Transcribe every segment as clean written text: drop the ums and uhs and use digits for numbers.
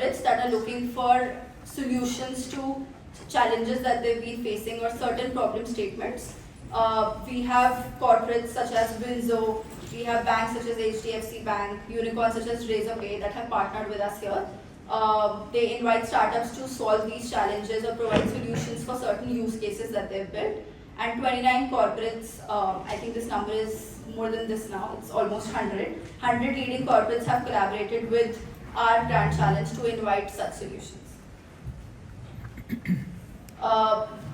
corporates that are looking for solutions to challenges that they've been facing or certain problem statements. We have corporates such as Winzo, we have banks such as HDFC Bank, unicorns such as Razorpay that have partnered with us here. They invite startups to solve these challenges or provide solutions for certain use cases that they've built. And 29 corporates, I think this number is more than this now, it's almost 100. 100 leading corporates have collaborated with our Grand Challenge to invite such solutions.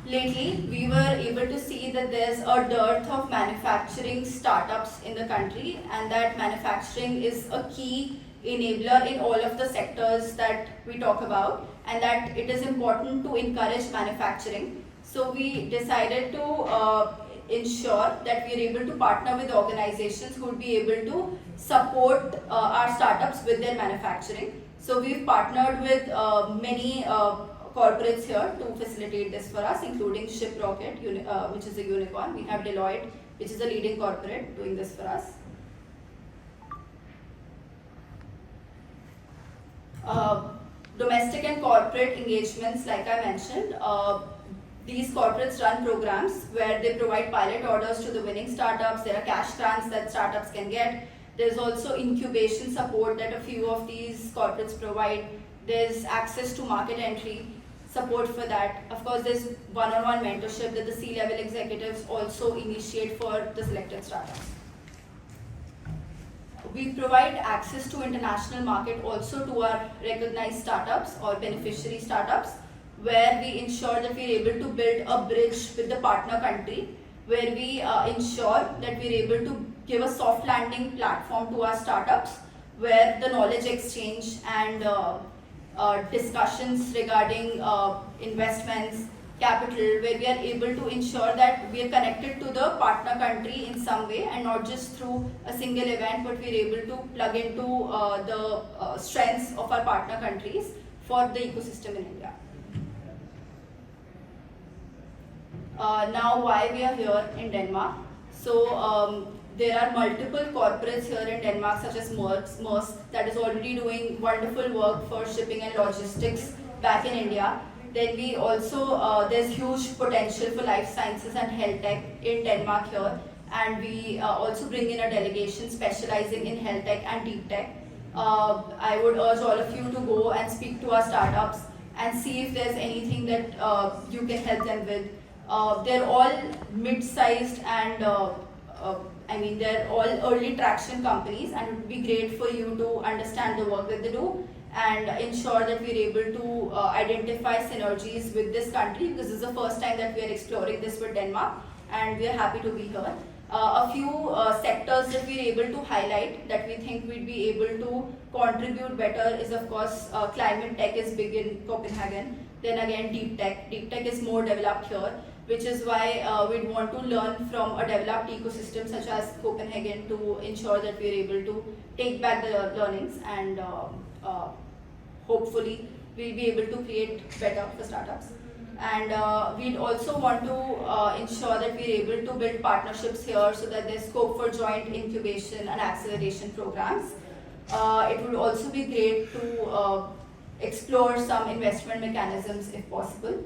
Lately, we were able to see that there's a dearth of manufacturing startups in the country, and that manufacturing is a key enabler in all of the sectors that we talk about, and that it is important to encourage manufacturing. So we decided to ensure that we are able to partner with organizations who would be able to support our startups with their manufacturing. So we've partnered with many corporates here to facilitate this for us, including Shiprocket, which is a unicorn. We have Deloitte, which is a leading corporate, doing this for us. Domestic and corporate engagements, like I mentioned, these corporates run programs where they provide pilot orders to the winning startups. There are cash grants that startups can get. There's also incubation support that a few of these corporates provide. There's access to market entry support for that. Of course, there's one-on-one mentorship that the C-level executives also initiate for the selected startups. We provide access to international market also to our recognized startups or beneficiary startups, where we ensure that we're able to build a bridge with the partner country, where we ensure that we're able to give a soft landing platform to our startups, where the knowledge exchange and discussions regarding investments, capital, where we are able to ensure that we are connected to the partner country in some way and not just through a single event, but we're able to plug into the strengths of our partner countries for the ecosystem in India. Now, why we are here in Denmark? So there are multiple corporates here in Denmark, such as Maersk, that is already doing wonderful work for shipping and logistics back in India. Then we also, there's huge potential for life sciences and health tech in Denmark here. And we also bring in a delegation specializing in health tech and deep tech. I would urge all of you to go and speak to our startups and see if there's anything that you can help them with. They're all mid-sized and they're all early traction companies, and it would be great for you to understand the work that they do and ensure that we're able to identify synergies with this country, because this is the first time that we are exploring this with Denmark, and we are happy to be here. A few sectors that we're able to highlight that we think we'd be able to contribute better is, of course, climate tech is big in Copenhagen. Then again, deep tech. Deep tech is more developed here, which is why we'd want to learn from a developed ecosystem such as Copenhagen to ensure that we're able to take back the learnings, and hopefully we'll be able to create better for startups. And we'd also want to ensure that we're able to build partnerships here so that there's scope for joint incubation and acceleration programs. It would also be great to explore some investment mechanisms if possible.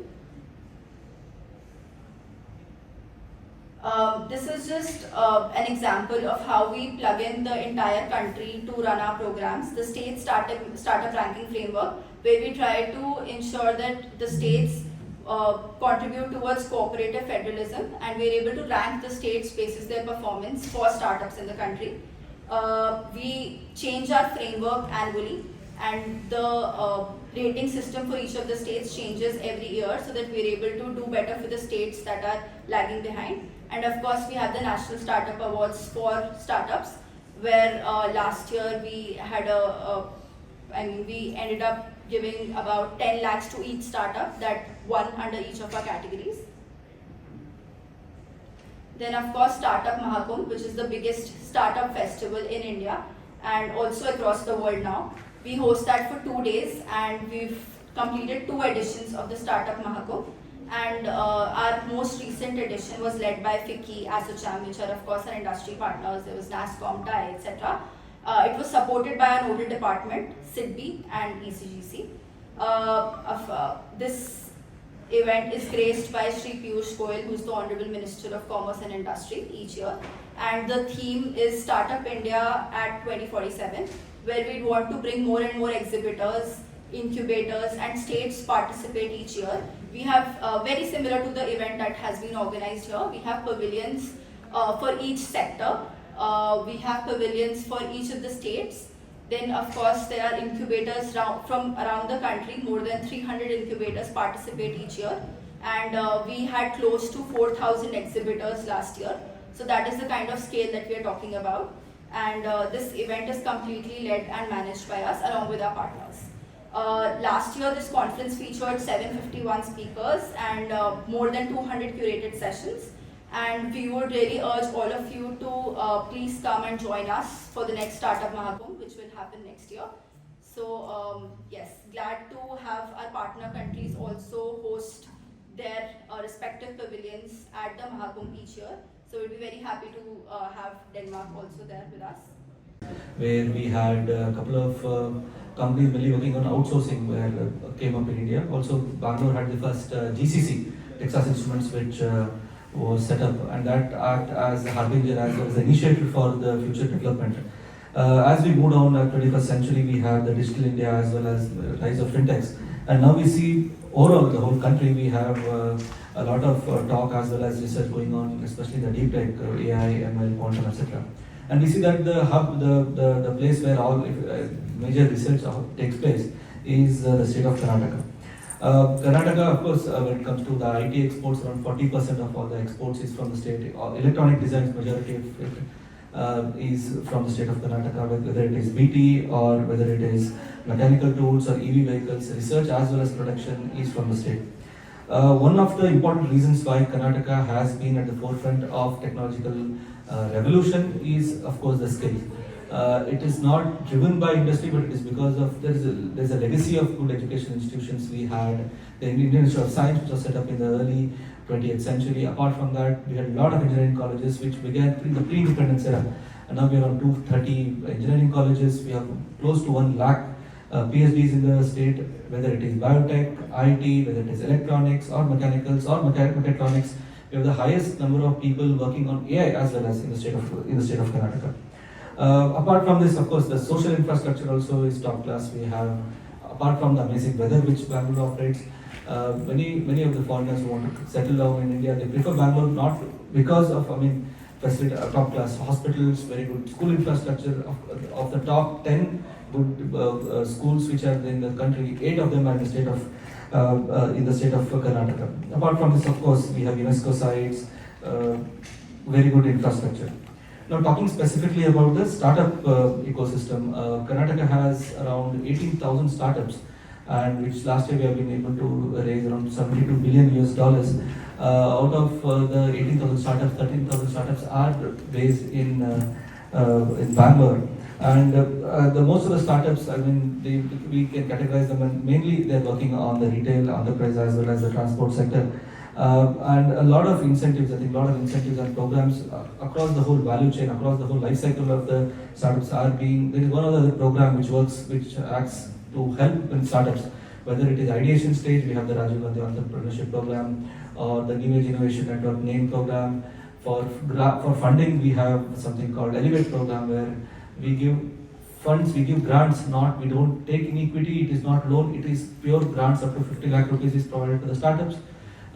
This is just an example of how we plug in the entire country to run our programs. The state startup ranking framework, where we try to ensure that the states contribute towards cooperative federalism, and we're able to rank the states basis their performance for startups in the country. We change our framework annually, and the rating system for each of the states changes every year so that we're able to do better for the states that are lagging behind. And of course, we have the National Startup Awards for startups, where last year we had we ended up giving about 10 lakhs to each startup that won under each of our categories. Then of course, Startup Mahakumbh, which is the biggest startup festival in India and also across the world now. We host that for 2 days, and we've completed 2 editions of the Startup Mahakumbh. And our most recent edition was led by FICCI, ASSOCHAM, which are of course our industry partners. There was NASSCOM, TIE, etc. It was supported by our nodal department, SIDBI and ECGC. This event is graced by Shri Piyush Goyal, who is the Honorable Minister of Commerce and Industry each year. And the theme is Startup India at 2047, where we want to bring more and more exhibitors, incubators and states participate each year. We have, very similar to the event that has been organized here, we have pavilions for each sector. We have pavilions for each of the states. Then of course there are incubators from around the country. More than 300 incubators participate each year, and we had close to 4,000 exhibitors last year. So that is the kind of scale that we are talking about, and this event is completely led and managed by us along with our partners. Last year this conference featured 751 speakers and more than 200 curated sessions. And we would really urge all of you to please come and join us for the next Startup Mahakumbh, which will happen next year. So yes, glad to have our partner countries also host their respective pavilions at the Mahakumbh each year. So we'll be very happy to have Denmark also there with us. Where we had a couple of companies really working on outsourcing where came up in India. Also, Bangalore had the first GCC, Texas Instruments, which was set up, and that act as a harbinger, as well as an initiative for the future development. As we move on to 21st century, we have the digital India as well as the rise of fintechs, and now we see overall the whole country we have a lot of talk as well as research going on, especially the deep tech, AI, ML, quantum, etc. And we see that the hub, the place where all major research takes place is the state of Karnataka. Karnataka, of course, when it comes to the IT exports, around 40% of all the exports is from the state. Electronic designs, majority of it is from the state of Karnataka, whether it is BT or whether it is mechanical tools or EV vehicles. Research as well as production is from the state. One of the important reasons why Karnataka has been at the forefront of technological revolution is, of course, the skill. It is not driven by industry, but it is because of there's a legacy of good education institutions. We had the Indian Institute of Science, which was set up in the early 20th century. Apart from that, we had a lot of engineering colleges, which began in the pre-independence era. And now we have around 230 engineering colleges. We have close to 1 lakh PhDs in the state, whether it is biotech, IT, whether it is electronics or mechanicals or mechatronics. We have the highest number of people working on AI as well as in the state of Karnataka. Apart from this, of course, the social infrastructure also is top class. We have, apart from the amazing weather which Bangalore operates, many of the foreigners who want to settle down in India, they prefer Bangalore not because of, facility, top class hospitals, very good school infrastructure. Of the top 10 good schools which are in the country, 8 of them are in the state of Karnataka. Apart from this, of course, we have UNESCO sites, very good infrastructure. Now, talking specifically about the startup ecosystem, Karnataka has around 18,000 startups, and which last year we have been able to raise around $72 billion US. Out of the 18,000 startups, 13,000 startups are based in Bangalore, and the most of the startups, we can categorize them, and mainly they're working on the retail, enterprise as well as the transport sector. And a lot of incentives, I think a lot of incentives and programs across the whole value chain, across the whole life cycle of the startups are being, there is one other program which acts to help in startups, whether it is ideation stage, we have the Rajiv Gandhi Entrepreneurship Program, or the New Age Innovation Network NAME program. For funding, we have something called Elevate program, where we give funds, we give grants, we don't take any equity, it is not loan, it is pure grants. Up to 50 lakh rupees is provided to the startups.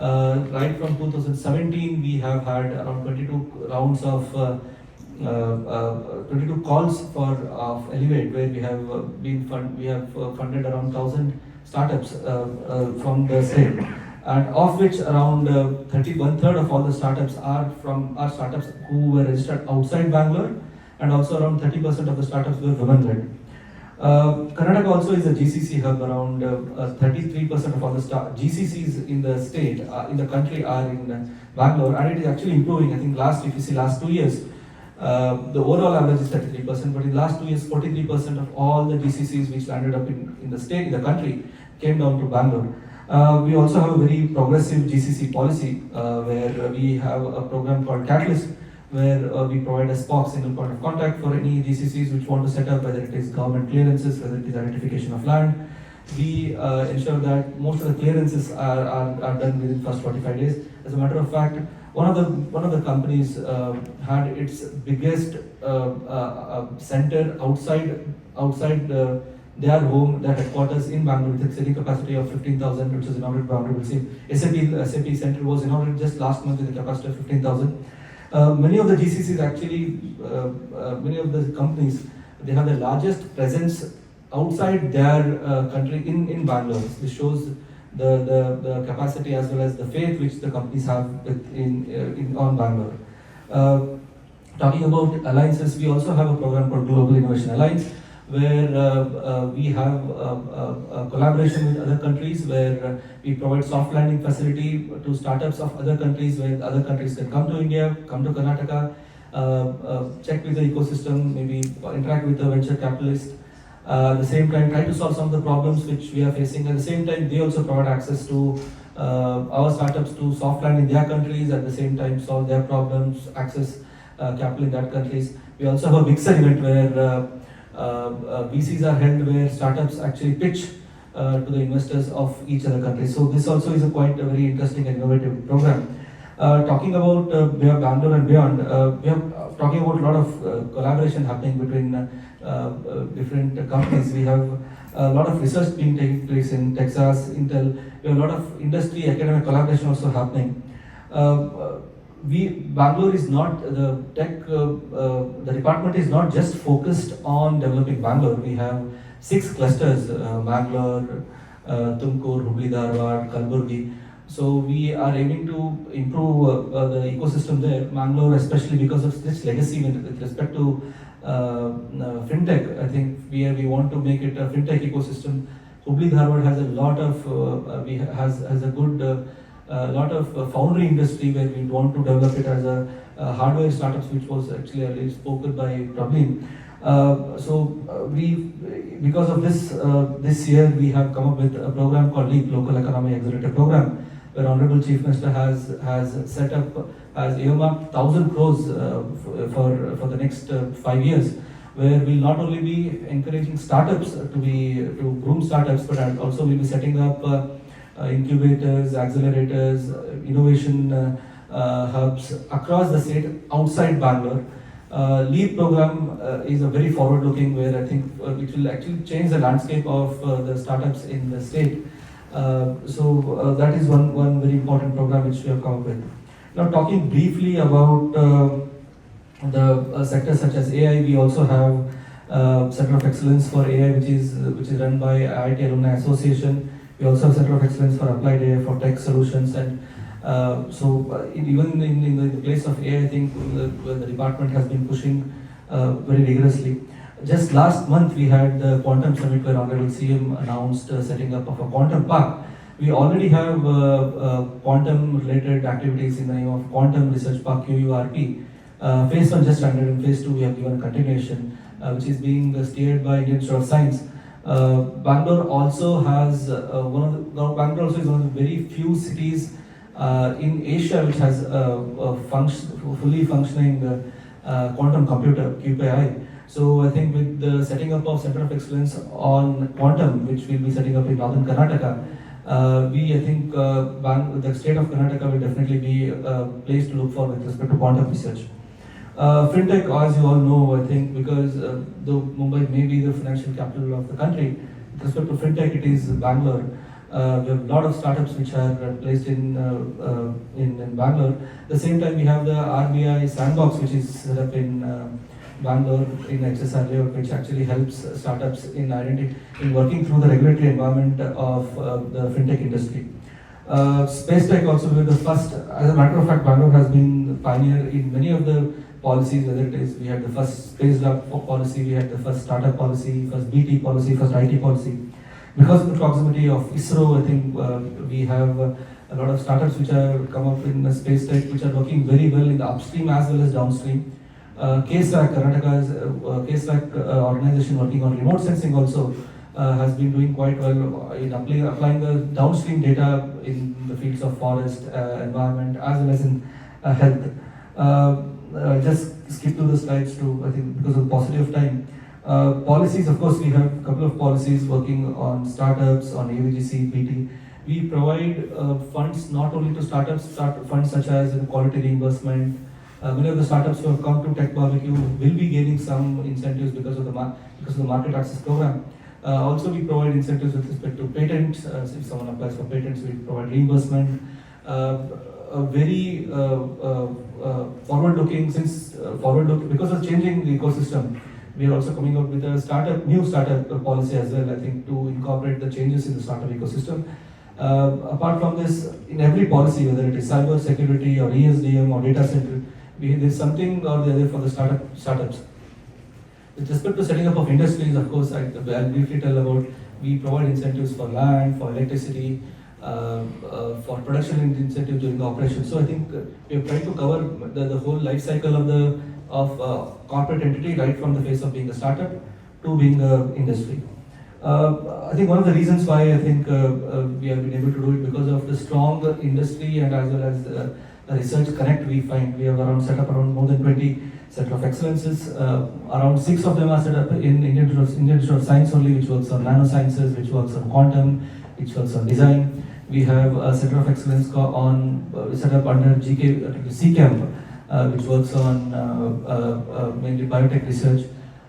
Right from 2017, we have had around 22 rounds of 22 calls for Elevate, where we have funded around 1,000 startups from the state, and of which around 1/3 of all the startups are startups who were registered outside Bangalore, and also around 30% of the startups were women-led. Karnataka also is a GCC hub. Around 33% of all the GCCs in the state, in the country, are in Bangalore, and it is actually improving. I think if you see last 2 years, the overall average is 33%, but in the last 2 years, 43% of all the GCCs which landed up in the state, in the country, came down to Bangalore. We also have a very progressive GCC policy, where we have a program called Catalyst, where we provide a SPOC, single point of contact, for any GCCs which want to set up, whether it is government clearances, whether it is identification of land. We ensure that most of the clearances are done within first 45 days. As a matter of fact, one of the companies had its biggest center outside their home, their headquarters in Bangalore, with a sitting capacity of 15,000, which was inaugurated by Honorable CM. SAP Center was inaugurated just last month with a capacity of 15,000. Many of the GCCs actually, many of the companies, they have the largest presence outside their country in Bangalore. This shows the capacity as well as the faith which the companies have on Bangalore. Talking about alliances, we also have a program called Global Innovation Alliance, where we have a collaboration with other countries, where we provide soft landing facility to startups of other countries, where other countries can come to India, come to Karnataka, check with the ecosystem, maybe interact with the venture capitalist. At the same time, try to solve some of the problems which we are facing. At the same time, they also provide access to our startups to soft land in their countries. At the same time, solve their problems, access capital in that countries. We also have a mixer event where VCs are held, where startups actually pitch to the investors of each other country. So this also is a very interesting and innovative program. Talking about Bangalore and beyond, we are talking about a lot of collaboration happening between different companies. We have a lot of research being taking place in Texas, Intel. We have a lot of industry academic collaboration also happening. Bangalore is not the tech. The department is not just focused on developing Bangalore. We have 6 clusters: Bangalore, Tumkur, Hubli, Dharwad, Kalburgi. So we are aiming to improve the ecosystem there. Bangalore, especially because of this legacy with respect to fintech. I think we want to make it a fintech ecosystem. Hubli Dharwad has a lot of has a good lot of foundry industry, where we want to develop it as a hardware startups, which was actually earlier spoken by Praveen. Because of this year we have come up with a program called LEAP, Local Economy Accelerator Program, where Honorable Chief Minister has set up, has earmarked 1,000 crores for the next 5 years, where we'll not only be encouraging startups to groom startups, but also we'll be setting up incubators, accelerators, innovation hubs across the state outside Bangalore. LEAP program is a very forward-looking, where I think which will actually change the landscape of the startups in the state. That is one very important program which we have come up with. Now, talking briefly about the sectors such as AI, we also have Center of Excellence for AI, which is run by IIT Alumni Association. We also have Center of Excellence for Applied AI for Tech Solutions, and even in the place of AI, I think the department has been pushing very rigorously. Just last month, we had the Quantum Summit, where Honorable CM announced setting up of a quantum park. We already have quantum-related activities in the name of Quantum Research Park (QURP). Phase 1 just ended, and Phase 2 we have given a continuation, which is being steered by Indian Institute of Science. Bangalore also has Bangalore also is one of the very few cities in Asia which has fully functioning quantum computer (QPI). So I think with the setting up of Center of Excellence on Quantum, which we'll be setting up in northern Karnataka, I think the state of Karnataka will definitely be a place to look for with respect to quantum research. Fintech, as you all know, I think because though Mumbai may be the financial capital of the country, with respect to fintech, it is Bangalore. We have a lot of startups which are placed in Bangalore. At the same time, we have the RBI Sandbox, which is set up in Bangalore in HSR layout, which actually helps startups in working through the regulatory environment of the fintech industry. Space tech also, we were the first. As a matter of fact, Bangalore has been pioneer in many of the policies, whether it is we had the first space lab policy, we had the first startup policy, first BT policy, first IT policy. Because of the proximity of ISRO, I think we have a lot of startups which have come up in space tech, which are working very well in the upstream as well as downstream. KSRAC, Karnataka's KSRAC organization working on remote sensing also has been doing quite well in applying the downstream data in the fields of forest, environment, as well as in health. just skip to the slides to, I think, because of the paucity of time. Policies, of course, we have a couple of policies working on startups, on AVGC, PT. We provide funds not only to startups, funds such as quality reimbursement. Many of the startups who have come to TechBBQ will be gaining some incentives because of the market access program. Also, we provide incentives with respect to patents. If someone applies for patents, we provide reimbursement. A very forward-looking, because of changing the ecosystem, we are also coming out with a new startup policy as well, I think, to incorporate the changes in the startup ecosystem. Apart from this, in every policy, whether it is cyber security or ESDM or data center, there's something or the other for the startups. With respect to setting up of industries, of course, I'll briefly tell about, we provide incentives for land, for electricity, for production incentive during the operation. So I think we have tried to cover the whole life cycle of corporate entity, right from the phase of being a startup to being an industry. I think one of the reasons why I think we have been able to do it because of the strong industry and as well as the research connect we find. We have set up around more than 20 Center of Excellences. Around 6 of them are set up in Indian Institute of Science only, which works on nanosciences, which works on quantum, which works on design. We have a Center of Excellence set up under CCAMP, which works on mainly biotech research.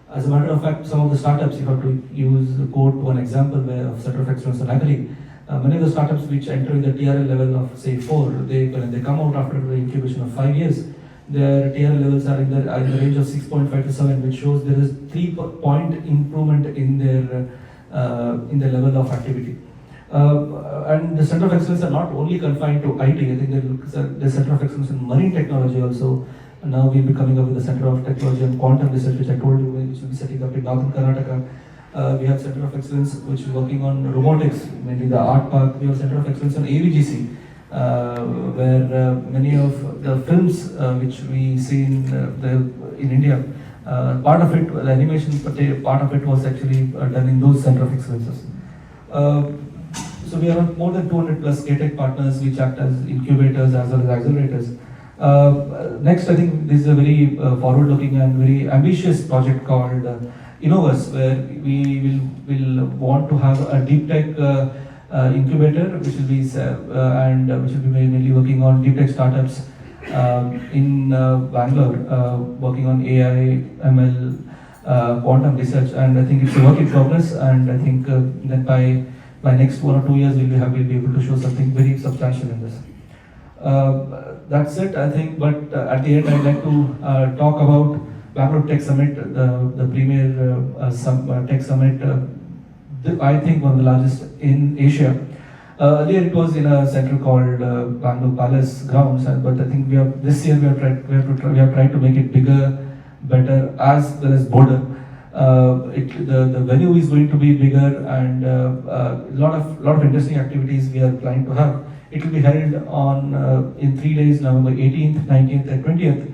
As a matter of fact, some of the startups, if I have to quote one example of Center of Excellence on Agri, many of the startups which enter in the TRL level of say 4, when they come out after the incubation of 5 years, their TRL levels are in the range of 6.5 to 7, which shows there is 3-point improvement in their level of activity. And the Center of Excellence are not only confined to IT. I think the Center of Excellence in marine technology also. And now we'll be coming up with the Center of Technology and Quantum Research, which I told you, which will be setting up in Northern Karnataka. We have Center of Excellence, which is working on robotics, mainly the art park. We have Center of Excellence on AVGC, where many of the films which we see in India, part of it, the animation part of it was actually done in those Center of Excellences. So we have more than 200 plus K-Tech partners which act as incubators as well as accelerators. Next, I think this is a very forward-looking and very ambitious project called Innovus, where we will want to have a deep tech incubator, which will be which will be mainly working on deep tech startups in Bangalore, working on AI, ML, quantum research, and I think it's a work in progress. And I think that by next 1 or 2 years, we'll be able to show something very substantial in this. That's it, I think. But at the end, I'd like to talk about Bangalore Tech Summit, the premier tech summit. I think one of the largest in Asia. Earlier, it was in a center called Bangalore Palace grounds, but I think this year we have tried to make it bigger, better, as well as bolder. The venue is going to be bigger, and a lot of interesting activities we are planning to have. It will be held in 3 days, November 18th, 19th, and 20th.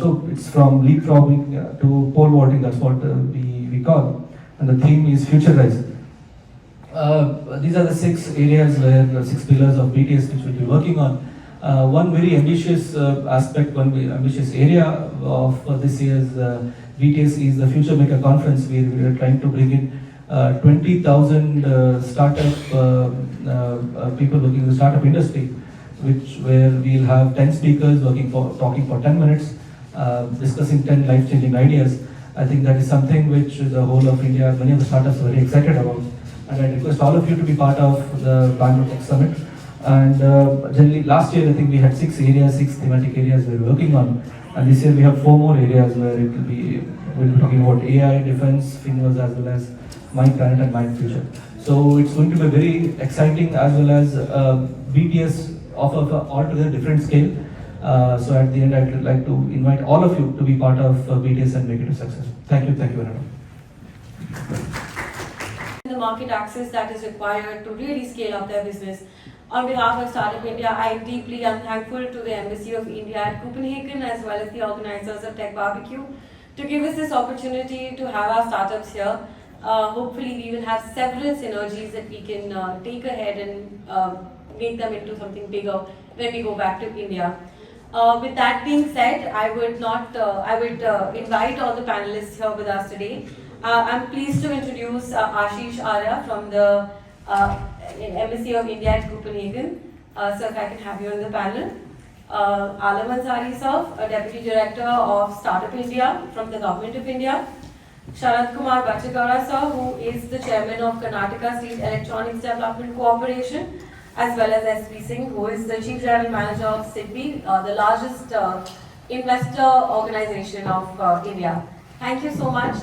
So it's from leapfrogging to pole vaulting. That's what we call, and the theme is Future Rise. These are the 6 areas where 6 pillars of BTS which we'll be working on. One very ambitious aspect, one very ambitious area of this year's BTS is the Future Maker Conference. We are trying to bring in 20,000 startup people working in the startup industry, where we'll have 10 speakers talking for 10 minutes, discussing 10 life-changing ideas. I think that is something which the whole of India, many of the startups are very excited about. And I request all of you to be part of the Bangalore Tech Summit. And generally, last year I think we had 6 thematic areas we were working on. And this year we have 4 more areas where we'll be talking about AI, defense, fingers, as well as my planet and my future. So it's going to be very exciting, as well as BTS of altogether different scale. So at the end, I'd like to invite all of you to be part of BTS and make it a success. Thank you very much. The market access that is required to really scale up their business. On behalf of Startup India, I deeply am thankful to the Embassy of India at Copenhagen, as well as the organizers of TechBBQ, to give us this opportunity to have our startups here. Hopefully we will have several synergies that we can take ahead and make them into something bigger when we go back to India. With that being said, I would invite all the panelists here with us today. I'm pleased to introduce Ashish Arya from the Embassy of India at Copenhagen. Sir, if I can have you on the panel. Alam Ansari sir, Deputy Director of Startup India from the Government of India. Sharad Kumar Bachagara sir, who is the Chairman of Karnataka State Electronics Development Corporation, as well as S.P. Singh, who is the Chief General Manager of SIDBI, the largest investor organization of India. Thank you so much.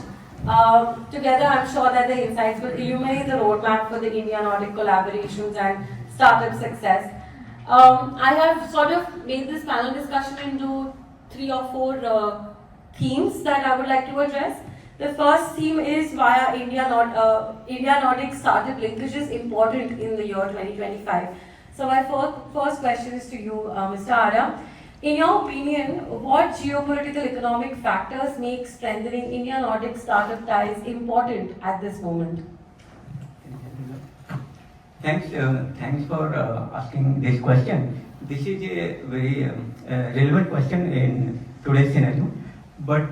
Together, I'm sure that the insights will illuminate the roadmap for the India-Nordic collaborations and startup success. I have sort of made this panel discussion into 3 or 4 themes that I would like to address. The first theme is why India-Nordic startup linkage is important in the year 2025. So my first question is to you, Mr. Arya. In your opinion, what geopolitical economic factors make strengthening India-Nordic startup ties important at this moment? Thanks for asking this question. This is a very relevant question in today's scenario. But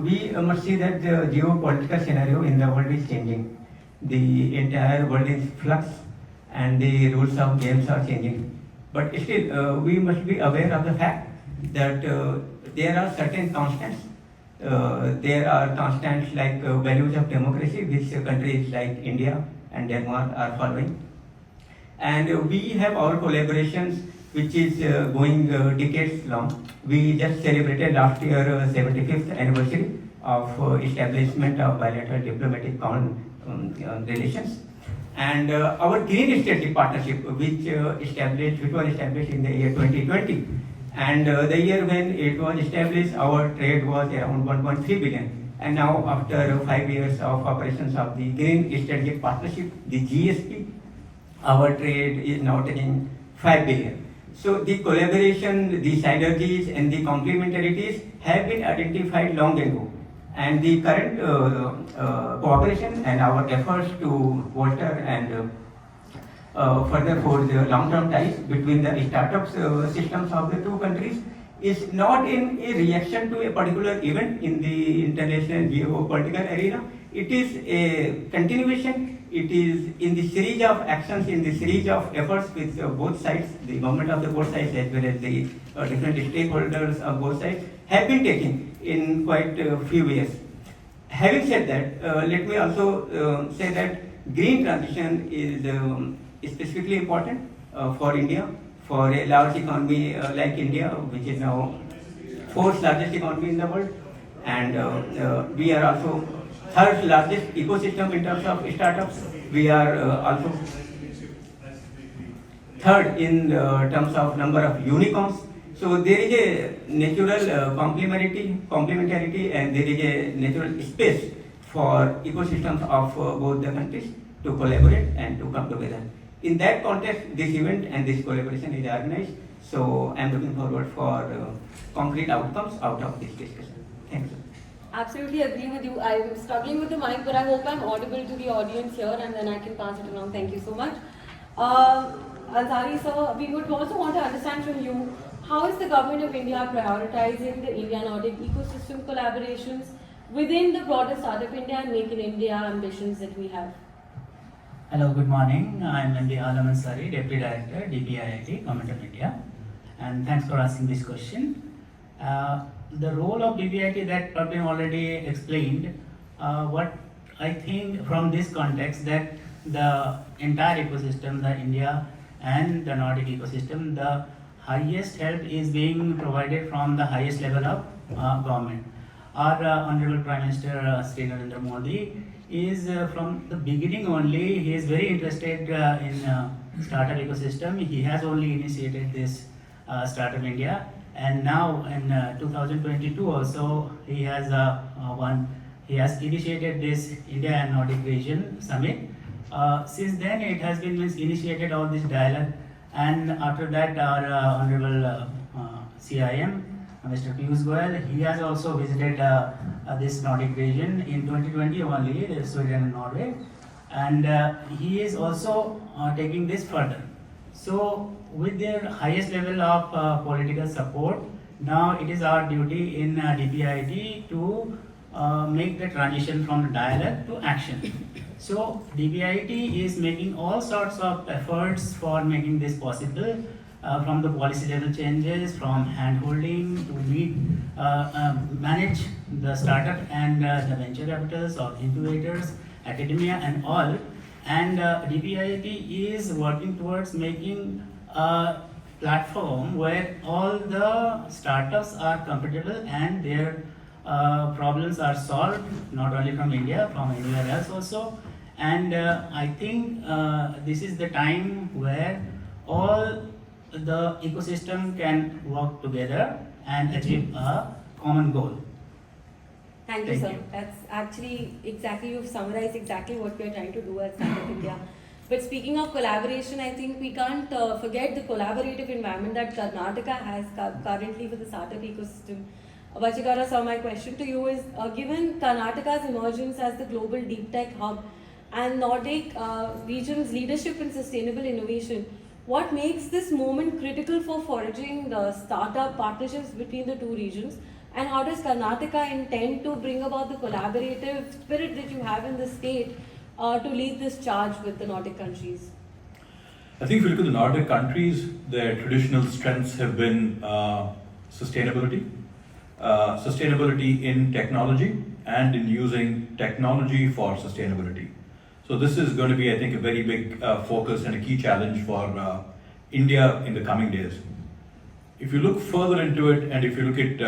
we must see that the geopolitical scenario in the world is changing. The entire world is flux and the rules of games are changing. But still, we must be aware of the fact that there are certain constants. There are constants like values of democracy, which countries like India and Denmark are following. And we have our collaborations which is going decades long. We just celebrated last year 75th anniversary of establishment of bilateral diplomatic relations. And our Green Strategic Partnership, which was established in the year 2020. And the year when it was established, our trade was around 1.3 billion. And now, after 5 years of operations of the Green Strategic Partnership, the GSP, our trade is now taking 5 billion. So the collaboration, the synergies and the complementarities have been identified long ago. And the current cooperation and our efforts to bolster and further forge the long-term ties between the startups systems of the two countries is not in a reaction to a particular event in the international geopolitical arena. It is a continuation. It is in the series of actions, in the series of efforts with both sides, the government of the both sides as well as the different stakeholders of both sides have been taking in quite a few years. Having said that, let me also say that green transition is specifically important for India, for a large economy like India, which is now 4th largest economy in the world, and we are also 3rd largest ecosystem in terms of startups. We are also 3rd in terms of number of unicorns. So there is a natural complementarity and there is a natural space for ecosystems of both the countries to collaborate and to come together. In that context, this event and this collaboration is organized. So I am looking forward for concrete outcomes out of this discussion. Thank you. Absolutely agree with you. I'm struggling with the mic, but I hope I'm audible to the audience here and then I can pass it along. Thank you so much. Ansari sir, we would also want to understand from you, how is the Government of India prioritizing the India-Nordic ecosystem collaborations within the broader Startup India and Make in India ambitions that we have? Hello, good morning. I'm MD Alam Ansari, Deputy Director, DPIIT, Government of India. And thanks for asking this question. The role of DPIIT that Praveen already explained, what I think from this context that the entire ecosystem, the India and the Nordic ecosystem, the highest help is being provided from the highest level of government. Our Honorable Prime Minister Sri Narendra Modi is from the beginning only, he is very interested in startup ecosystem. He has only initiated this Startup India, and now in 2022 also he has initiated this India and Nordic Region Summit. Since then it has been initiated all this dialogue, and after that our Honorable CIM, Mr. Piyush Goyal, he has also visited this Nordic region in 2020 only, Sweden and Norway, and he is also taking this further. So with their highest level of political support Now it is our duty in DPIIT to make the transition from dialogue to action. So DPIIT is making all sorts of efforts for making this possible, from the policy level changes, from hand-holding to manage the startup and the venture capitals or incubators, academia and all. And DPIIT is working towards making a platform where all the startups are comfortable and their problems are solved, not only from India, from anywhere else also. And I think this is the time where all the ecosystem can work together and achieve a common goal. Thank you, Thank sir. you. That's actually exactly, you've summarized exactly what we're trying to do at Startup India. But speaking of collaboration, I think we can't forget the collaborative environment that Karnataka has currently for the startup ecosystem. Vachikara, sir, my question to you is, given Karnataka's emergence as the global deep tech hub and Nordic region's leadership in sustainable innovation, what makes this moment critical for forging the startup partnerships between the two regions? And how does Karnataka intend to bring about the collaborative spirit that you have in the state to lead this charge with the Nordic countries? I think if you look at the Nordic countries, their traditional strengths have been sustainability, sustainability in technology, and in using technology for sustainability. So this is going to be, I think, a very big focus and a key challenge for India in the coming days. If you look further into it, and if you look at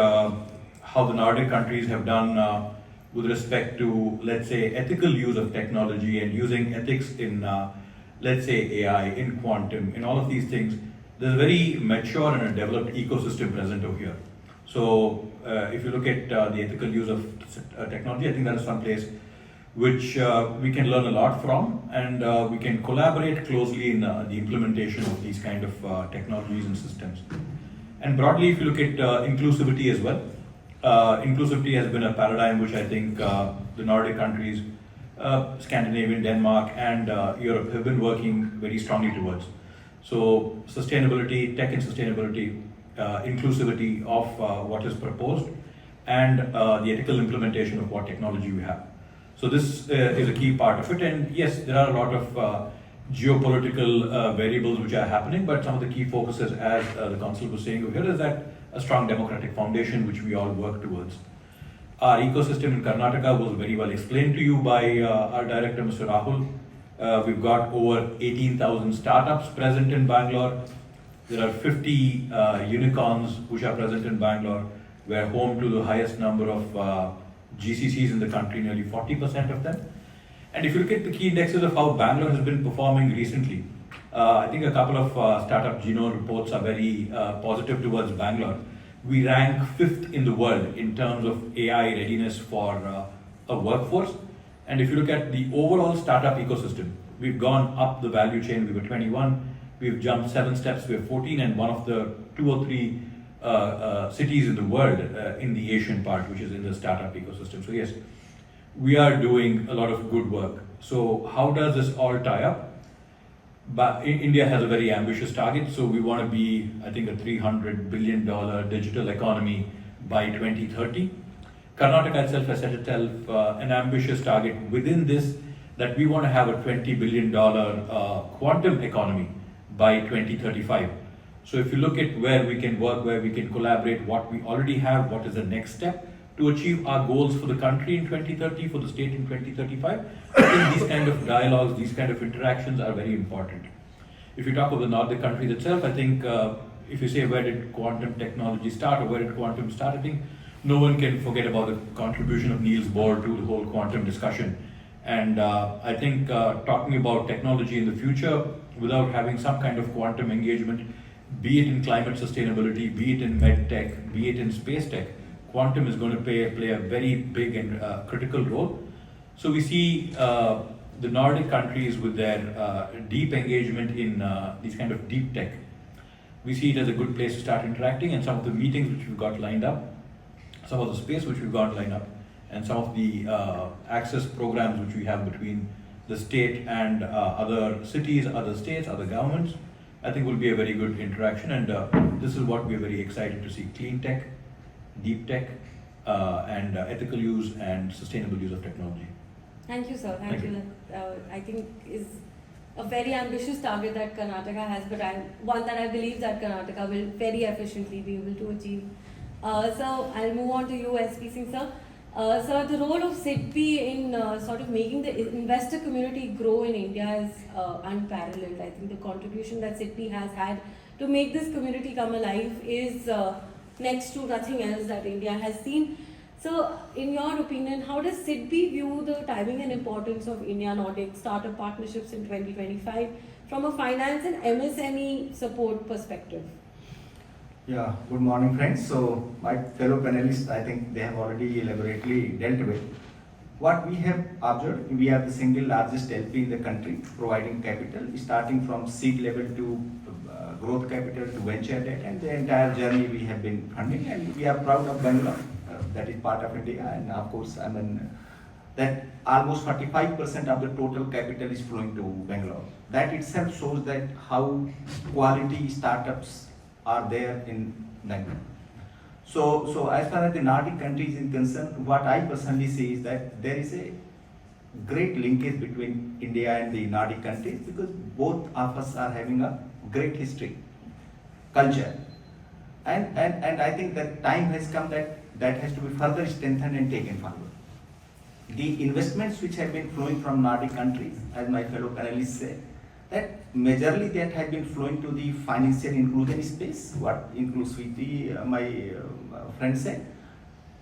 how the Nordic countries have done with respect to, let's say, ethical use of technology and using ethics in, let's say, AI, in quantum, in all of these things, there's a very mature and a developed ecosystem present over here. So if you look at the ethical use of technology, I think that is some place which we can learn a lot from, and we can collaborate closely in the implementation of these kind of technologies and systems. And broadly, if you look at inclusivity as well, inclusivity has been a paradigm which I think the Nordic countries, Scandinavian, Denmark, and Europe have been working very strongly towards. So sustainability, tech and sustainability, inclusivity of what is proposed, and the ethical implementation of what technology we have. So this is a key part of it. And yes, there are a lot of geopolitical variables which are happening, but some of the key focuses, as the council was saying over here, is that a strong democratic foundation which we all work towards. Our ecosystem in Karnataka was very well explained to you by our director, Mr. Rahul. We've got over 18,000 startups present in Bangalore. There are 50 unicorns which are present in Bangalore. We're home to the highest number of GCCs in the country, nearly 40% of them. And if you look at the key indexes of how Bangalore has been performing recently, I think a couple of startup Geno reports are very positive towards Bangalore. We rank 5th in the world in terms of AI readiness for a workforce. And if you look at the overall startup ecosystem, we've gone up the value chain. We were 21, we've jumped 7 steps, we're 14, and one of the 2 or 3 cities in the world in the Asian part, which is in the startup ecosystem. So yes, we are doing a lot of good work. So how does this all tie up? But India has a very ambitious target, so we want to be, I think, a $300 billion digital economy by 2030. Karnataka itself has set itself an ambitious target within this, that we want to have a $20 billion quantum economy by 2035. So if you look at where we can work, where we can collaborate, what we already have, what is the next step to achieve our goals for the country in 2030, for the state in 2035, I think these kind of dialogues, these kind of interactions are very important. If you talk about the Nordic countries itself, I think if you say where did quantum technology start or where did quantum start, I think no one can forget about the contribution of Niels Bohr to the whole quantum discussion. And I think talking about technology in the future without having some kind of quantum engagement, be it in climate sustainability, be it in med tech, be it in space tech, quantum is going to play a very big and critical role. So we see the Nordic countries with their deep engagement in these kind of deep tech. We see it as a good place to start interacting, and some of the meetings which we've got lined up, some of the space which we've got lined up, and some of the access programs which we have between the state and other cities, other states, other governments, I think will be a very good interaction, and this is what we're very excited to see: clean tech, deep tech, and ethical use and sustainable use of technology. Thank you, sir. Thank Thank you. I think is a very ambitious target that Karnataka has, but one that I believe that Karnataka will very efficiently be able to achieve. So I'll move on to you, SP Singh, sir. Sir, the role of SIDBI in sort of making the investor community grow in India is unparalleled. I think the contribution that SIDBI has had to make this community come alive is next to nothing else that India has seen. So, in your opinion, how does SIDBI view the timing and importance of India-Nordic startup partnerships in 2025 from a finance and MSME support perspective? Yeah, good morning friends. So my fellow panelists, I think they have already elaborately dealt with. What we have observed, we are the single largest LP in the country providing capital, starting from seed level to growth capital to venture debt, and the entire journey we have been funding, and we are proud of Bangalore, that is part of India, and of course, I mean, that almost 45% of the total capital is flowing to Bangalore. That itself shows that how quality startups are there in Bangalore. So as far as the Nordic countries is concerned, what I personally see is that there is a great linkage between India and the Nordic countries, because both of us are having a great history, culture, and I think that time has come that has to be further strengthened and taken forward. The investments which have been flowing from Nordic countries, as my fellow panelists say, that majorly that have been flowing to the financial inclusion space, what inclusivity my friend said,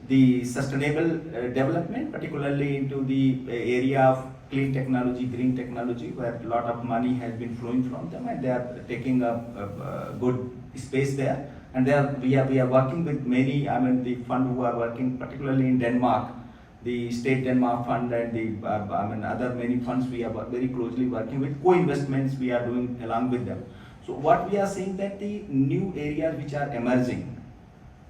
the sustainable development, particularly into the area of clean technology, green technology, where a lot of money has been flowing from them, and they are taking a good space there. And there we are working with many, I mean, the fund who are working particularly in Denmark, the State Denmark Fund, and the other many funds we are very closely working with. Co-investments we are doing along with them. So what we are seeing that the new areas which are emerging,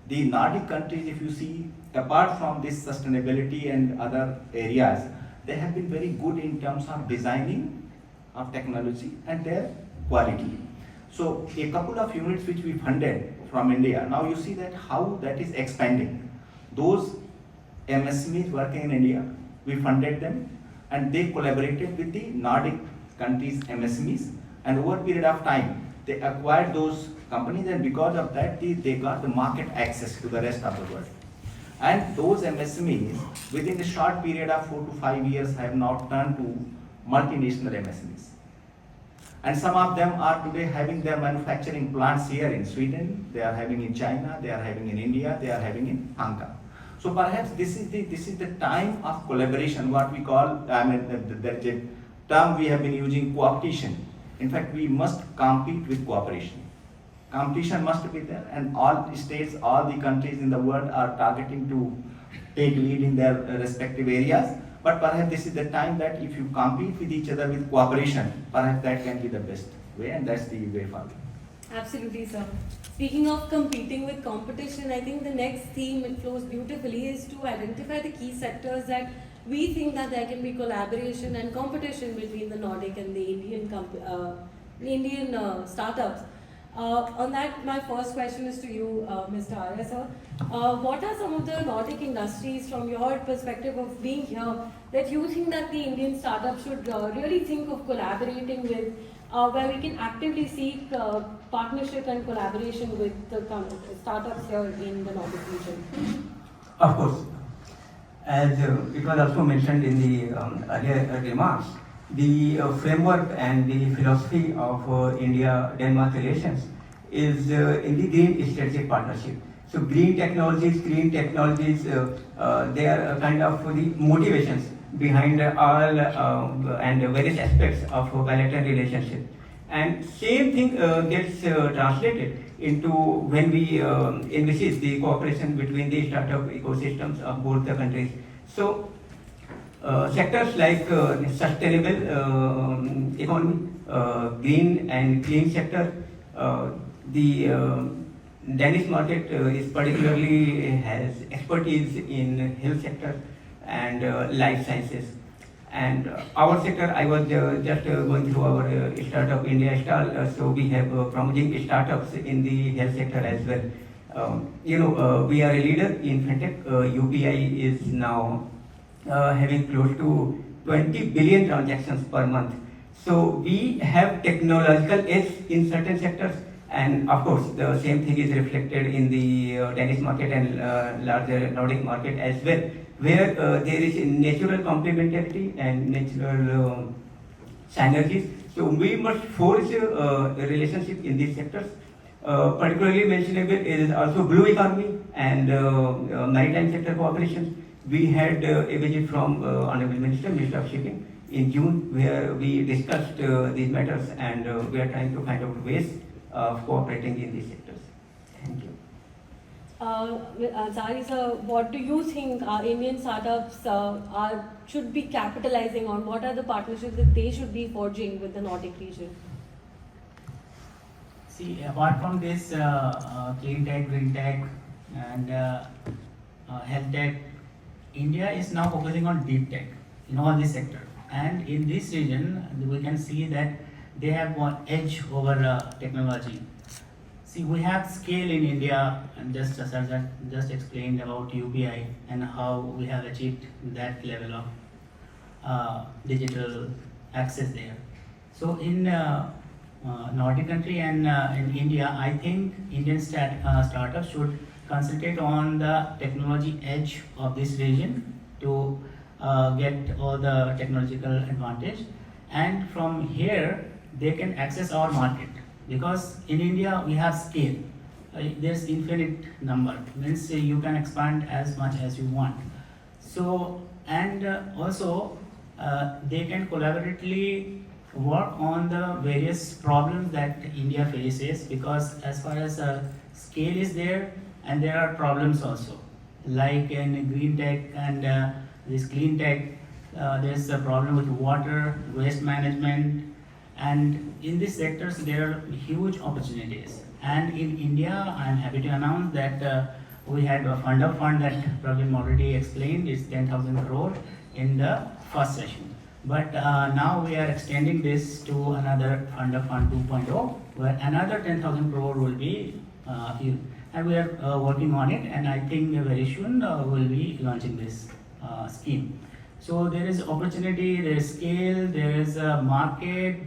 the Nordic countries, if you see, apart from this sustainability and other areas, they have been very good in terms of designing of technology and their quality. So a couple of units which we funded from India, now you see that how that is expanding. Those MSMEs working in India, we funded them, and they collaborated with the Nordic countries MSMEs, and over a period of time they acquired those companies, and because of that they got the market access to the rest of the world. And those MSMEs within a short period of 4 to 5 years have now turned to multinational MSMEs. And some of them are today having their manufacturing plants here in Sweden, they are having in China, they are having in India, they are having in Hong Kong. So perhaps this is the time of collaboration, what we call, there's a term we have been using, coopetition. In fact, we must compete with cooperation. Competition must be there, and all the states, all the countries in the world are targeting to take lead in their respective areas. But perhaps this is the time that if you compete with each other with cooperation, perhaps that can be the best way, and that's the way forward. Absolutely, sir. Speaking of competing with competition, I think the next theme it flows beautifully is to identify the key sectors that we think that there can be collaboration and competition between the Nordic and the Indian startups. On that, my first question is to you, Mr. Arya, sir. What are some of the Nordic industries, from your perspective of being here, that you think that the Indian startups should really think of collaborating with, where we can actively seek partnership and collaboration with the startups here in the Nordic region? Of course, as it was also mentioned in the earlier remarks, the framework and the philosophy of India-Denmark relations is in the green strategic partnership. So green technologies, they are kind of the motivations behind all and various aspects of bilateral relationship. And same thing gets translated into when we envisage the cooperation between the startup ecosystems of both the countries. So sectors like sustainable economy, green and clean sector, the Danish market is particularly has expertise in health sector and life sciences. And our sector, I was just going through our startup India stall. So we have promoting startups in the health sector as well. We are a leader in fintech. UPI is now having close to 20 billion transactions per month. So we have technological edge in certain sectors, and of course the same thing is reflected in the Danish market and larger Nordic market as well, where there is a natural complementarity and natural synergies. So we must forge a relationship in these sectors. Particularly mentionable is also blue economy and maritime sector cooperation. We had a visit from Honorable Minister of Shipping in June, where we discussed these matters, and we are trying to find out ways of cooperating in these sectors. Thank you. Zari sir, what do you think Indian startups should be capitalizing on? What are the partnerships that they should be forging with the Nordic region? See, apart from this clean tech, green tech, and health tech, India is now focusing on deep tech in all these sectors. And in this region, we can see that they have one edge over technology. See, we have scale in India, and just as I just explained about UPI and how we have achieved that level of digital access there. So in Nordic country and in India, I think Indian startups should concentrate on the technology edge of this region to get all the technological advantage, and from here they can access our market, because in India we have scale. There's infinite number, means you can expand as much as you want. So, and also they can collaboratively work on the various problems that India faces, because as far as scale is there, and there are problems also, like in green tech and this clean tech, there's a problem with water, waste management, and in these sectors there are huge opportunities. And in India, I am happy to announce that we had a fund that Praveen already explained is 10,000 crore in the first session. But now we are extending this to another fund 2.0, where another 10,000 crore will be here. And we are working on it, and I think very soon we'll be launching this scheme. So there is opportunity, there is scale, there is a market,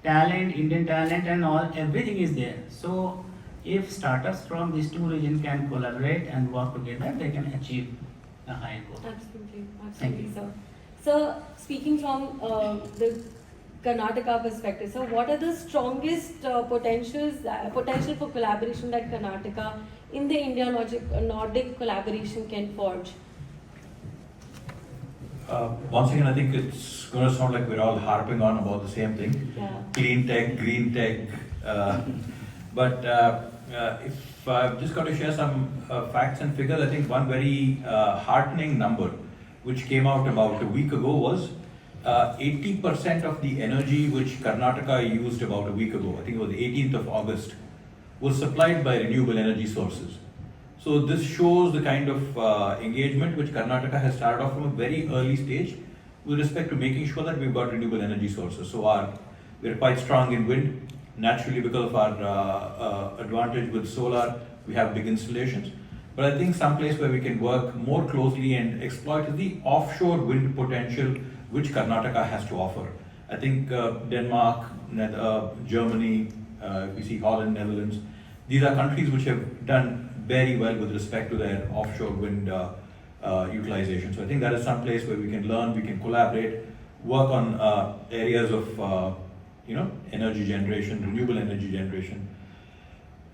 talent, Indian talent, and all, everything is there. So if startups from these two regions can collaborate and work together, they can achieve a high goal. Absolutely, Thank absolutely, you. sir. So speaking from the Karnataka perspective, so what are the strongest potential for collaboration that Karnataka in the Nordic collaboration can forge? Once again, I think it's going to sound like we're all harping on about the same thing. Yeah. Clean tech, green tech. But if I've just got to share some facts and figures, I think one very heartening number which came out about a week ago was 80% of the energy which Karnataka used about a week ago, I think it was the 18th of August, was supplied by renewable energy sources. So this shows the kind of engagement which Karnataka has started off from a very early stage with respect to making sure that we've got renewable energy sources. So we're quite strong in wind, naturally because of our advantage with solar, we have big installations. But I think some place where we can work more closely and exploit is the offshore wind potential which Karnataka has to offer. I think Denmark, Germany, we see Holland, Netherlands, these are countries which have done very well with respect to their offshore wind utilization. So I think that is some place where we can learn, we can collaborate, work on areas of energy generation, renewable energy generation.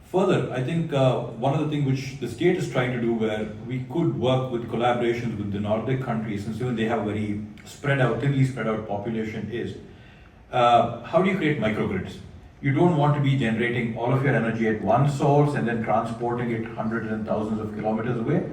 Further, I think one of the things which the state is trying to do, where we could work with collaborations with the Nordic countries, since even they have a very thinly spread out population, is how do you create microgrids? You don't want to be generating all of your energy at one source and then transporting it hundreds and thousands of kilometers away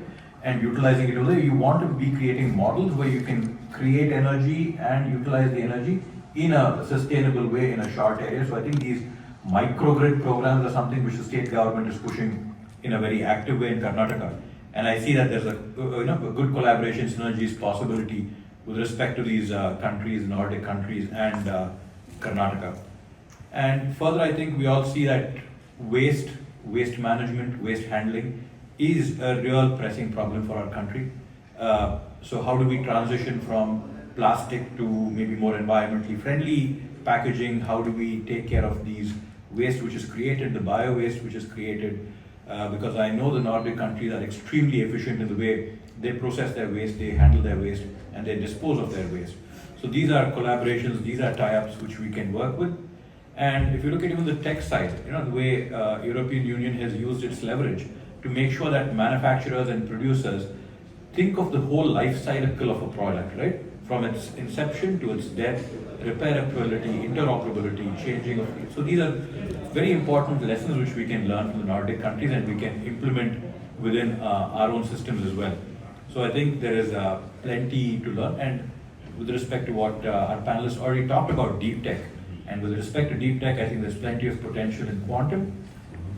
and utilizing it over there. You want to be creating models where you can create energy and utilize the energy in a sustainable way in a short area. So I think these microgrid programs are something which the state government is pushing in a very active way in Karnataka. And I see that there's a good collaboration, synergies, possibility with respect to these countries, Nordic countries, and Karnataka. And further, I think we all see that waste management, waste handling is a real pressing problem for our country. So how do we transition from plastic to maybe more environmentally friendly packaging? How do we take care of these waste which is created, the bio waste which is created? Because I know the Nordic countries are extremely efficient in the way they process their waste, they handle their waste, and they dispose of their waste. So these are collaborations, these are tie-ups which we can work with. And if you look at even the tech side, the way European Union has used its leverage to make sure that manufacturers and producers think of the whole life cycle of a product, right? From its inception to its death, repairability, interoperability, changing of it. So these are very important lessons which we can learn from the Nordic countries and we can implement within our own systems as well. So I think there is plenty to learn. And with respect to what our panelists already talked about, deep tech, and with respect to deep tech, I think there's plenty of potential in quantum.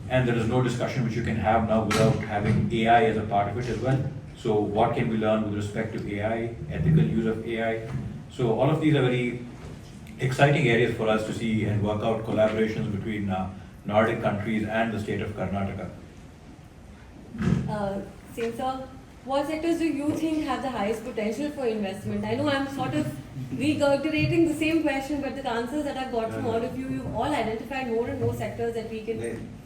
And there is no discussion which you can have now without having AI as a part of it as well. So what can we learn with respect to AI, ethical use of AI? So all of these are very exciting areas for us to see and work out collaborations between Nordic countries and the state of Karnataka. Singh sir, what sectors do you think have the highest potential for investment? I know I'm sort of regurgitating the same question, but the answers that I've got from all of you, you've all identified more and more sectors that we can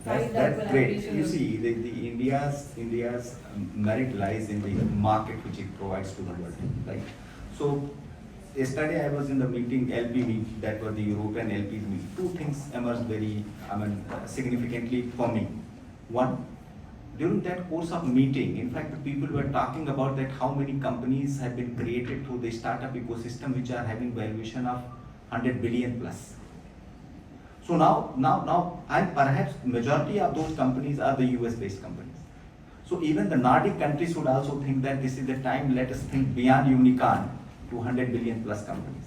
find that That's great. collaboration. You see, the India's merit lies in the market which it provides to the world, right? So yesterday I was in the meeting, LP meet, that was the European LP meet. Two things emerged very, significantly for me. One, during that course of meeting, in fact, the people were talking about that how many companies have been created through the startup ecosystem which are having valuation of 100 billion plus. So now, and perhaps majority of those companies are the US-based companies. So even the Nordic countries should also think that this is the time, let us think beyond unicorn to 100 billion plus companies.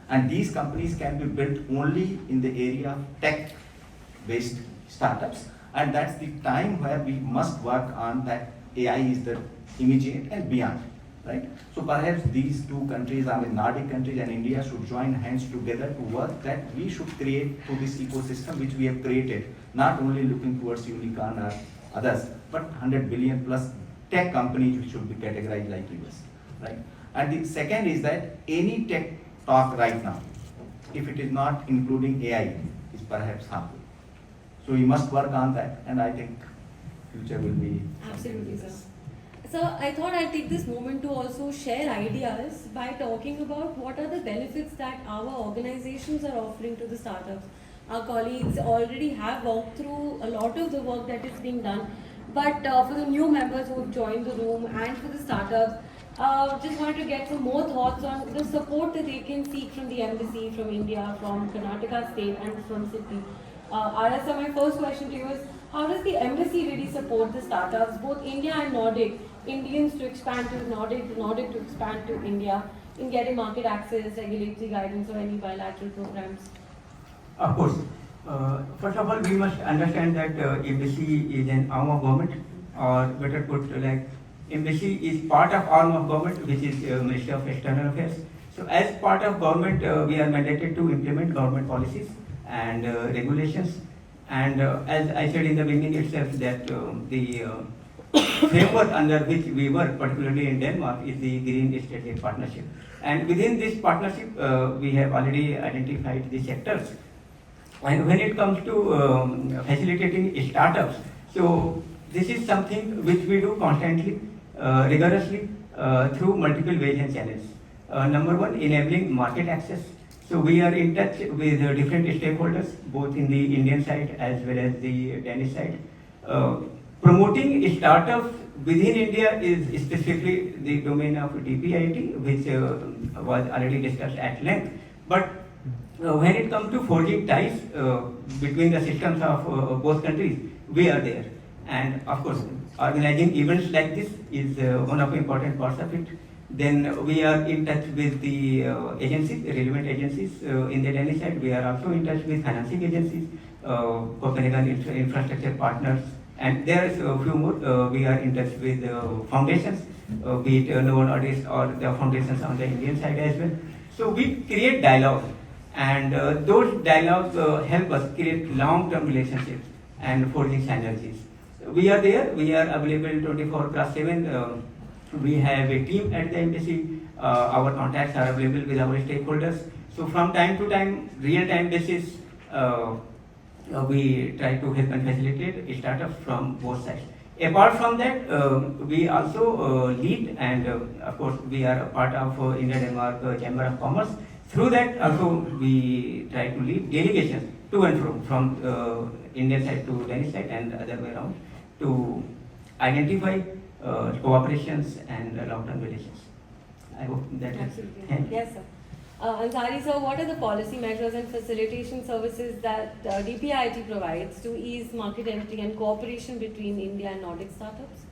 And these companies can be built only in the area of tech-based startups. And that's the time where we must work on that AI is the immediate and beyond, right? So perhaps these two countries, Nordic countries and India should join hands together to work that we should create through this ecosystem which we have created, not only looking towards unicorn or others, but 100 billion plus tech companies which should be categorized like US, right? And the second is that any tech talk right now, if it is not including AI, is perhaps harmful. So we must work on that, and I think future will be. Absolutely, sir. So I thought I'd take this moment to also share ideas by talking about what are the benefits that our organizations are offering to the startups. Our colleagues already have walked through a lot of the work that is being done, but for the new members who have joined the room and for the startups, just wanted to get some more thoughts on the support that they can seek from the embassy, from India, from Karnataka state and from City. Arasa, my first question to you is, how does the embassy really support the startups, both India and Nordic, Indians to expand to Nordic, Nordic to expand to India, in getting market access, regulatory guidance or any bilateral programs? Of course. First of all, we must understand that embassy is an arm of government, or better put, like embassy is part of arm of government, which is Ministry of External Affairs. So as part of government, we are mandated to implement government policies and regulations. And as I said in the beginning itself, that the framework under which we work, particularly in Denmark, is the Green Strategic Partnership. And within this partnership, we have already identified the sectors. And when it comes to facilitating startups, so this is something which we do constantly, rigorously, through multiple ways and channels. Number one, enabling market access. So we are in touch with different stakeholders, both in the Indian side as well as the Danish side. Promoting startups within India is specifically the domain of DPIIT, which was already discussed at length. But when it comes to forging ties between the systems of both countries, we are there. And of course, organizing events like this is one of the important parts of it. Then we are in touch with the agencies, relevant agencies in the Danish side. We are also in touch with financing agencies, Copenhagen infrastructure partners, and there is a few more. We are in touch with foundations be it Novo Nordisk or the foundations on the Indian side as well. So we create dialogue, and those dialogues help us create long-term relationships and forging synergies. We are there, we are available 24/7. We have a team at the embassy. Our contacts are available with our stakeholders. So from time to time, real-time basis, we try to help and facilitate startups from both sides. Apart from that, we also lead, and of course we are a part of India-Denmark Chamber of Commerce. Through that also we try to lead delegations to and from Indian side to Danish side and other way around to identify cooperations and long-term relations. I hope that Absolutely. Yes, sir. Ansari sir, what are the policy measures and facilitation services that DPIIT provides to ease market entry and cooperation between India and Nordic startups?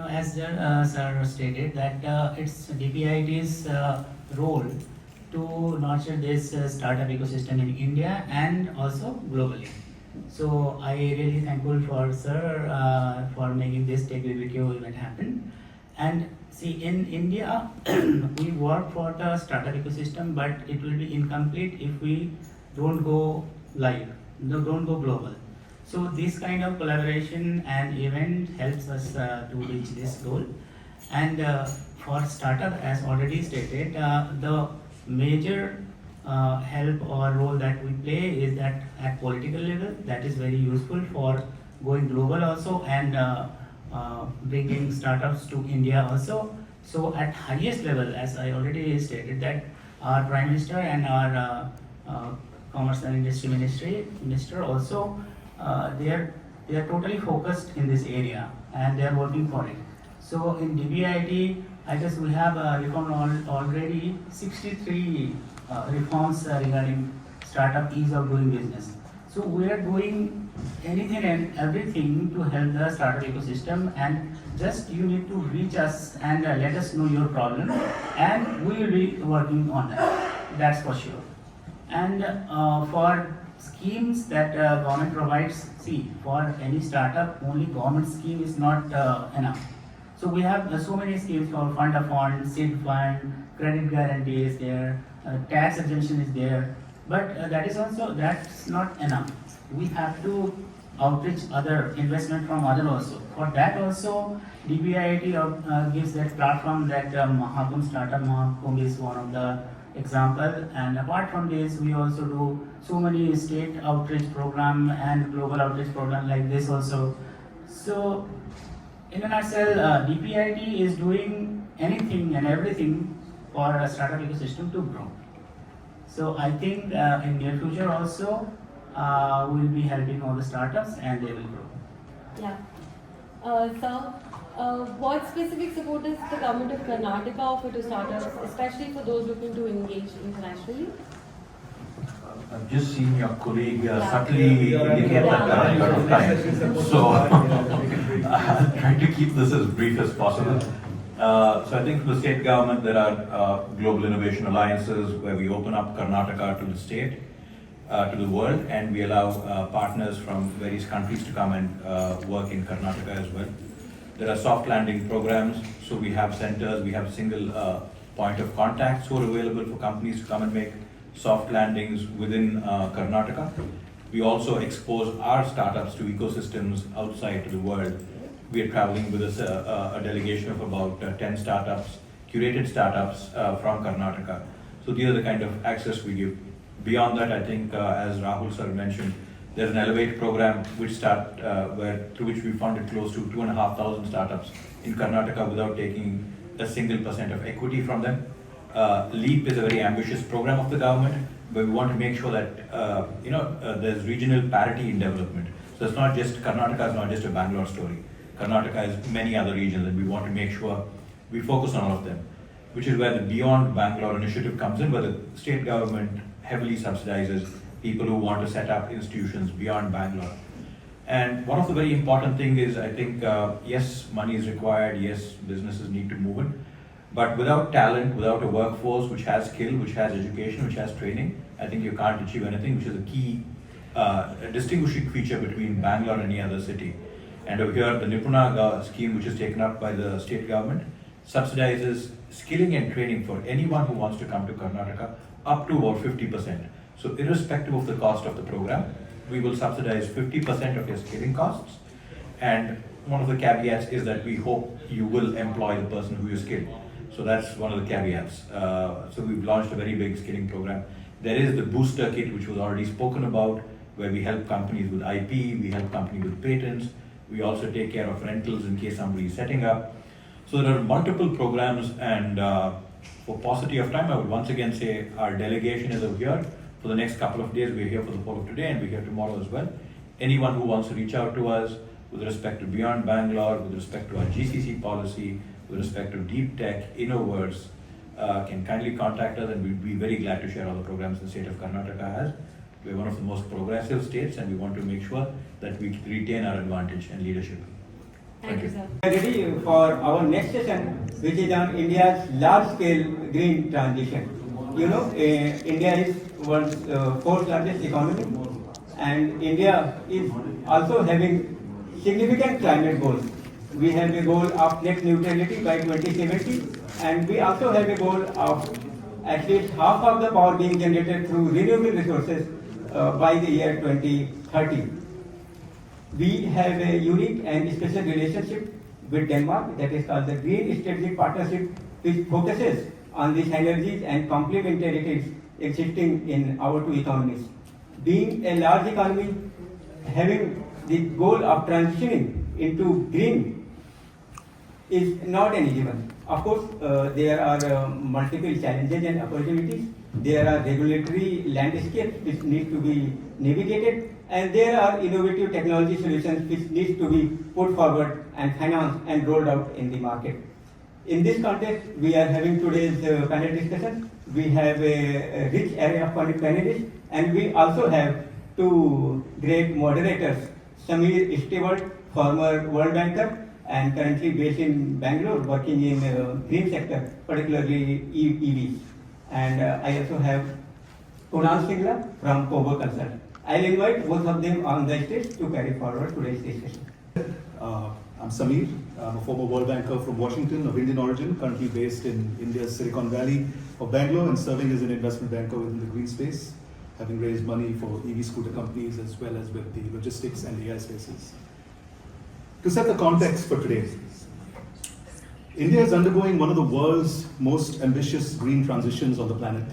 As sir stated, that it's DPIIT's role to nurture this startup ecosystem in India and also globally. So I really thankful for sir for making this TechBBQ event happen. And see, in India, we work for the startup ecosystem, but it will be incomplete if we don't go live, don't go global. So this kind of collaboration and event helps us to reach this goal. And for startup, as already stated, the major help or role that we play is that at political level, that is very useful for going global also, and bringing startups to India also. So at highest level, as I already stated, that our Prime Minister and our Commerce and Industry Minister also, they are totally focused in this area and they are working for it. So in DBIT, I guess we have reformed already 63 reforms regarding startup ease of doing business. So we are doing anything and everything to help the startup ecosystem, and just you need to reach us and let us know your problem, and we will be working on that. That's for sure. And for schemes that government provides, see, for any startup, only government scheme is not enough. So we have so many schemes for fund of fund, seed fund, credit guarantee is there, tax exemption is there. But that's not enough. We have to outreach other investment from other also. For that also, DBIIT gives that platform, that Mahakum Startup Mahakum is one of the example. And apart from this, we also do so many state outreach program and global outreach program like this also. So in a nutshell, DPIIT is doing anything and everything for a startup ecosystem to grow. So I think in near future also, we'll be helping all the startups and they will grow. Yeah. Sir, what specific support does the government of Karnataka offer to startups, especially for those looking to engage internationally? I've just seen your colleague subtly indicate that there are a lot of time. So I'll try to keep this as brief as possible. So I think for the state government, there are global innovation alliances where we open up Karnataka to the state, to the world, and we allow partners from various countries to come and work in Karnataka as well. There are soft landing programs, so we have centers, we have a single point of contact who are available for companies to come and make soft landings within Karnataka. We also expose our startups to ecosystems outside to the world. We are traveling with us a delegation of about 10 startups, curated startups from Karnataka. So these are the kind of access we give. Beyond that, I think, as Rahul sir mentioned, there's an Elevate program through which we funded close to 2,500 startups in Karnataka without taking a single % of equity from them. LEAP is a very ambitious program of the government, but we want to make sure that there's regional parity in development. So it's not just Karnataka is not just a Bangalore story. Karnataka has many other regions, and we want to make sure we focus on all of them, which is where the Beyond Bangalore initiative comes in, where the state government heavily subsidizes people who want to set up institutions beyond Bangalore. And one of the very important things is, I think, yes, money is required, yes, businesses need to move in, but without talent, without a workforce which has skill, which has education, which has training, I think you can't achieve anything, which is a key distinguishing feature between Bangalore and any other city. And over here, the Nipuna scheme, which is taken up by the state government, subsidizes skilling and training for anyone who wants to come to Karnataka up to about 50%. So irrespective of the cost of the program, we will subsidize 50% of your skilling costs. And one of the caveats is that we hope you will employ the person who you skill. So that's one of the caveats. So we've launched a very big skilling program. There is the booster kit, which was already spoken about, where we help companies with IP, we help companies with patents, we also take care of rentals in case somebody is setting up. So there are multiple programs, and for paucity of time, I would once again say our delegation is over here. For the next couple of days, we're here for the whole of today, and we're here tomorrow as well. Anyone who wants to reach out to us with respect to Beyond Bangalore, with respect to our GCC policy, with respect to deep tech, Innoverse, can kindly contact us, and we'd be very glad to share all the programs the state of Karnataka has. We're one of the most progressive states, and we want to make sure that we retain our advantage and leadership. Thank you, sir. We are ready for our next session, which is on India's large-scale green transition. You know, India is world's fourth largest economy, and India is also having significant climate goals. We have a goal of net neutrality by 2070, and we also have a goal of at least half of the power being generated through renewable resources by the year 2030. We have a unique and special relationship with Denmark that is called the Green Strategic Partnership, which focuses on the synergies and complementarities existing in our two economies. Being a large economy, having the goal of transitioning into green is not an easy one. Of course, there are multiple challenges and opportunities. There are regulatory landscapes which need to be navigated, and there are innovative technology solutions which need to be put forward and financed and rolled out in the market. In this context, we are having today's panel discussion. We have a rich array of panelists, and we also have two great moderators, Samir Stewart, former World Banker, and currently based in Bangalore, working in green sector, particularly EVs. And I also have Kunal Singla from Kobo Consult. I'll invite both of them on the stage to carry forward today's discussion. I'm Samir. I'm a former World Banker from Washington of Indian origin, currently based in India's Silicon Valley of Bangalore and serving as an investment banker within the green space, having raised money for EV scooter companies as well as with the logistics and AI spaces. To set the context for today, India is undergoing one of the world's most ambitious green transitions on the planet.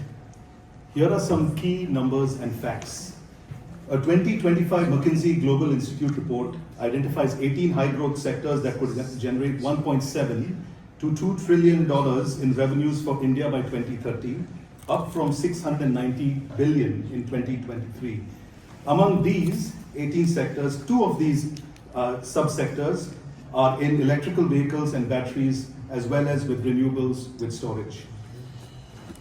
Here are some key numbers and facts. A 2025 McKinsey Global Institute report identifies 18 high-growth sectors that could generate $1.7 to $2 trillion in revenues for India by 2030, up from $690 billion in 2023. Among these 18 sectors, 2 of these subsectors are in electrical vehicles and batteries, as well as with renewables with storage.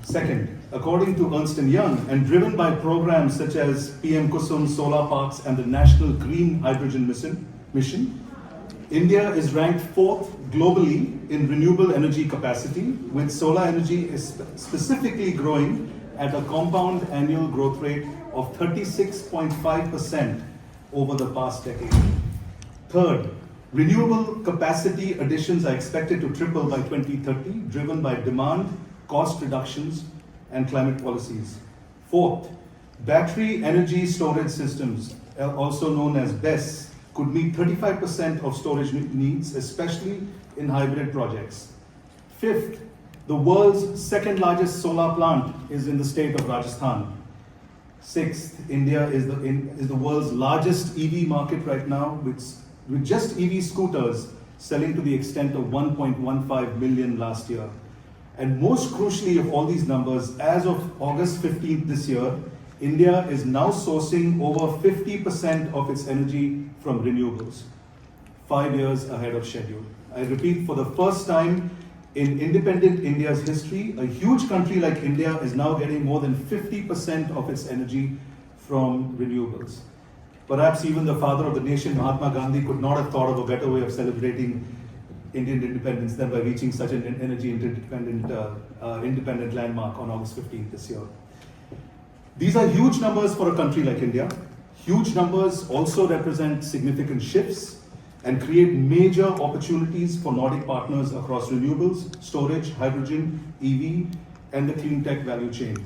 Second, according to Ernst & Young, and driven by programs such as PM Kusum, solar parks, and the National Green Hydrogen Mission, India is ranked 4th globally in renewable energy capacity, with solar energy specifically growing at a compound annual growth rate of 36.5% over the past decade. Third, renewable capacity additions are expected to triple by 2030, driven by demand, cost reductions, and climate policies. Fourth, battery energy storage systems, also known as BESS, could meet 35% of storage needs, especially in hybrid projects. Fifth, the world's second largest solar plant is in the state of Rajasthan. Sixth, India is the world's largest EV market right now, with just EV scooters selling to the extent of 1.15 million last year. And most crucially of all these numbers, as of August 15th this year, India is now sourcing over 50% of its energy from renewables, 5 years ahead of schedule. I repeat, for the first time in independent India's history, a huge country like India is now getting more than 50% of its energy from renewables. Perhaps even the father of the nation, Mahatma Gandhi, could not have thought of a better way of celebrating Indian independence than by reaching such an energy independent landmark on August 15th this year. These are huge numbers for a country like India. Huge numbers also represent significant shifts. and create major opportunities for Nordic partners across renewables, storage, hydrogen, EV, and the clean tech value chain.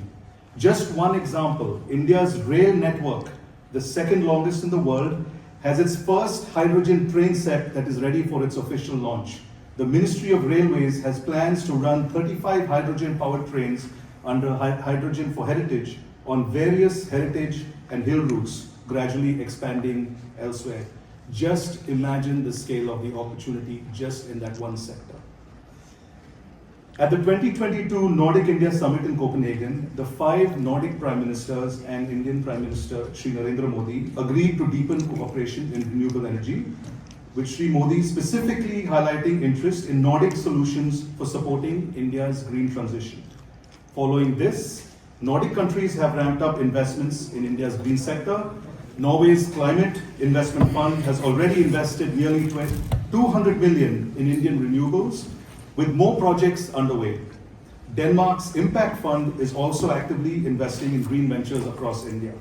Just one example, India's rail network, the second longest in the world, has its first hydrogen train set that is ready for its official launch. The Ministry of Railways has plans to run 35 hydrogen-powered trains under Hydrogen for Heritage on various heritage and hill routes, gradually expanding elsewhere. Just imagine the scale of the opportunity just in that one sector. At the 2022 Nordic India Summit in Copenhagen, the 5 Nordic Prime Ministers and Indian Prime Minister Shri Narendra Modi agreed to deepen cooperation in renewable energy, with Shri Modi specifically highlighting interest in Nordic solutions for supporting India's green transition. Following this, Nordic countries have ramped up investments in India's green sector. Norway's Climate Investment Fund has already invested nearly 200 million in Indian renewables, with more projects underway. Denmark's Impact Fund is also actively investing in green ventures across India.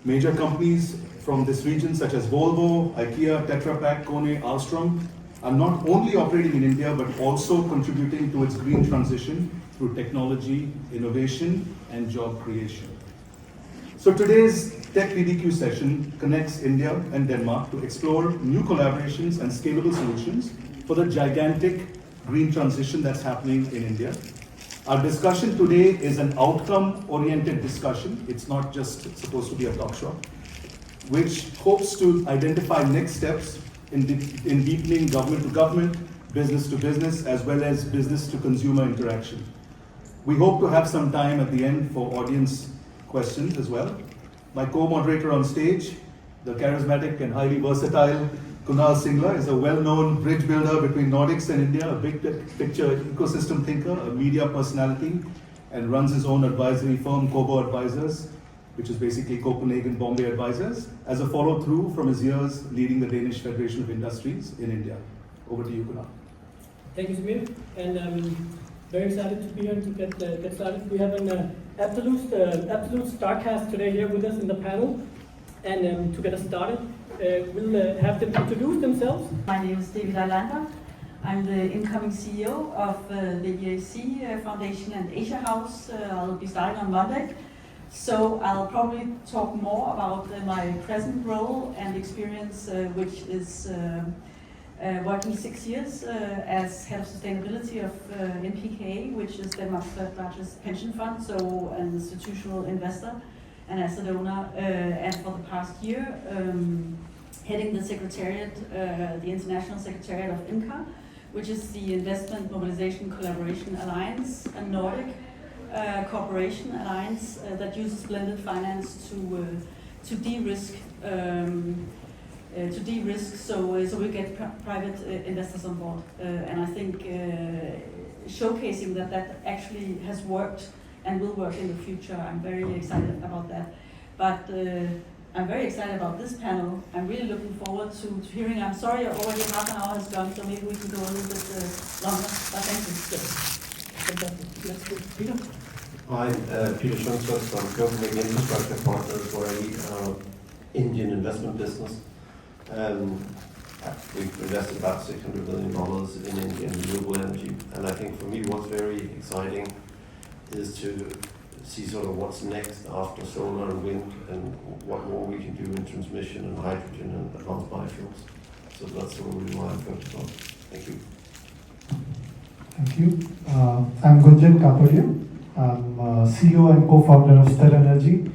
Major companies from this region such as Volvo, IKEA, Tetra Pak, Kone, Alstom are not only operating in India but also contributing to its green transition through technology, innovation, and job creation. So today's TechBBQ session connects India and Denmark to explore new collaborations and scalable solutions for the gigantic green transition that's happening in India. Our discussion today is an outcome-oriented discussion. It's not just supposed to be a talk show, which hopes to identify next steps in deepening government-to-government, business-to-business, as well as business-to-consumer interaction. We hope to have some time at the end for audience questions as well. My co-moderator on stage, the charismatic and highly versatile Kunal Singla, is a well-known bridge builder between Nordics and India, a big picture ecosystem thinker, a media personality, and runs his own advisory firm, Kobo Advisors, which is basically Copenhagen Bombay Advisors, as a follow-through from his years leading the Danish Federation of Industries in India. Over to you, Kunal. Thank you, Samir, and I'm very excited to be here to get started. We have an absolute starcast today here with us in the panel, and to get us started, we'll have them introduce themselves. My name is David Alander. I'm the incoming CEO of the EAC Foundation and Asia House. I'll be starting on Monday. So I'll probably talk more about my present role and experience, which is working 6 years as head of sustainability of NPK, which is Denmark's third largest pension fund, so an institutional investor and asset owner, and for the past year heading the secretariat, the international secretariat of INCA, which is the Investment Mobilization Collaboration Alliance, a Nordic cooperation alliance that uses blended finance to de-risk. So we get private investors on board, and I think showcasing that actually has worked and will work in the future. I'm very excited about that. But I'm very excited about this panel. I'm really looking forward to hearing. I'm sorry, already half an hour has gone, so maybe we can go a little bit longer. But thank you. Fantastic. Let's go, Peter. I'm Peter Schunzberg from Copenhagen Infrastructure Partners, for a Indian investment business. We've invested about $600 million in Indian renewable energy, and I think for me what's very exciting is to see sort of what's next after solar and wind, and what more we can do in transmission and hydrogen and advanced biofuels. So that's really why I'm focused on. Thank you. Thank you. I'm Gunjan Kapadia. I'm CEO and co-founder of Stellar Energy,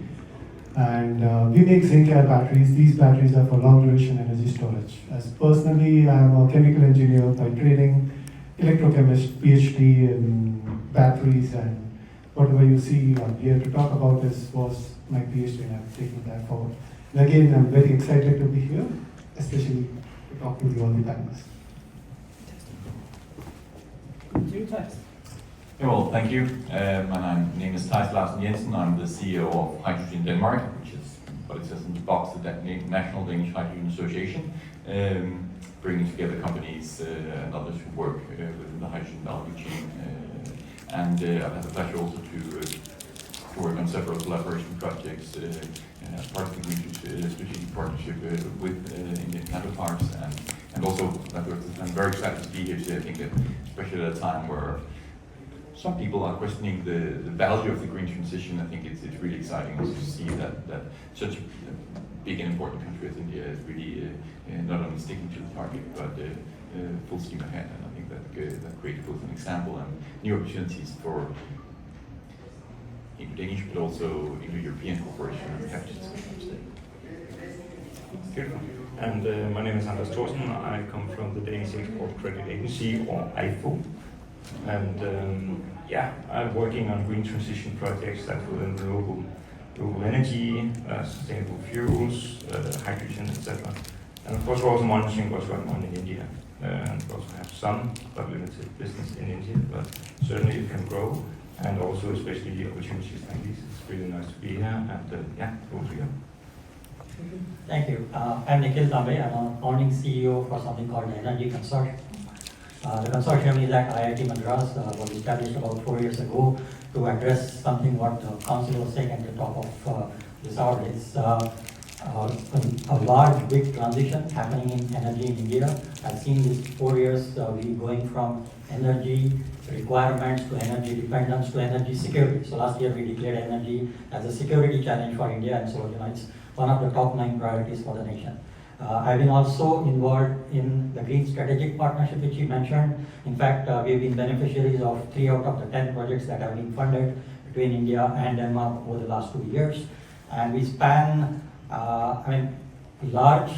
and we make zinc air batteries. These batteries are for long duration energy storage. As personally, I'm a chemical engineer by training, electrochemist, PhD in batteries, and whatever you see here to talk about was my PhD, and I'm taking that forward. And again, I'm very excited to be here, especially to talk to you all the panelists. Well, thank you. My name is Thijs Larsen Jensen. I'm the CEO of Hydrogen Denmark, which is what it says in the box, the National Danish Hydrogen Association, bringing together companies and others who work within the hydrogen value chain. And I've had the pleasure also to to work on several collaboration projects, part of the green strategic partnership with Indian counterparts, and also I'm very excited to be here today. I think that especially at a time where some people are questioning the value of the green transition, I think it's really exciting also to see that such a big and important country as India is really not only sticking to the target, but full steam ahead. And I think that creates both an example and new opportunities for Danish, but also Indo-European cooperation. I'm happy to discuss them today. Beautiful. And my name is Anders Thorsen. I come from the Danish Export Credit Agency, or IFO. And I'm working on green transition projects that will renewable energy, sustainable fuels, hydrogen, etc. And of course, we're also monitoring what's going on in India. And we also have some, but limited business in India, but certainly it can grow. And also, especially the opportunities like these. It's really nice to be here. And over to you. Thank you. I'm Nikhil Tambe. I'm a founding CEO for something called the Energy Consortium. The consortium is at IIT Madras, was established about 4 years ago to address something what the council was saying at the top of this hour. It's a large, big transition happening in energy in India. I've seen this 4 years, we going from energy requirements to energy dependence to energy security. So last year we declared energy as a security challenge for India, and so it's one of the top 9 priorities for the nation. I've been also involved in the Green Strategic Partnership, which you mentioned. In fact, we've been beneficiaries of 3 out of the 10 projects that have been funded between India and Denmark over the last 2 years. And we span, large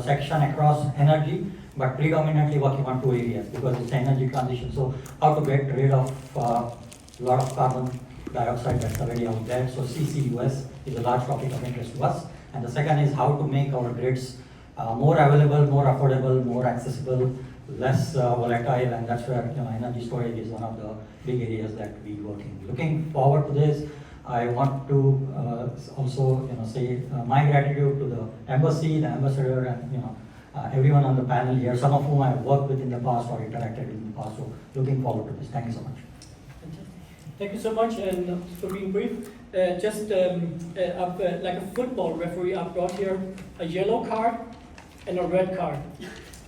section across energy, but predominantly working on 2 areas because it's energy transition. So how to get rid of a lot of carbon dioxide that's already out there. So CCUS is a large topic of interest to us. And the second is how to make our grids more available, more affordable, more accessible, less volatile, and that's where energy storage is one of the big areas that we work in. Looking forward to this, I want to also say my gratitude to the embassy, the ambassador, and everyone on the panel here, some of whom I have worked with in the past or interacted with in the past. So looking forward to this. Thank you so much. Thank you so much, and for being brief. Like a football referee, I've brought here a yellow card and a red card.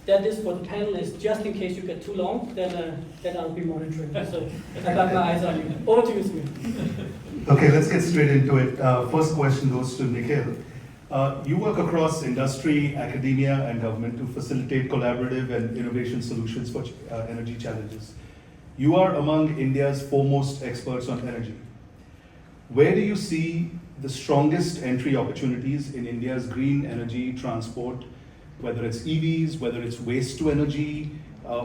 That is for the panelists, just in case you get too long, then I'll be monitoring. So I got my eyes on you. Over to you, Smith. Okay, let's get straight into it. First question goes to Nikhil. You work across industry, academia, and government to facilitate collaborative and innovation solutions for energy challenges. You are among India's foremost experts on energy. Where do you see the strongest entry opportunities in India's green energy transport, whether it's EVs, whether it's waste to energy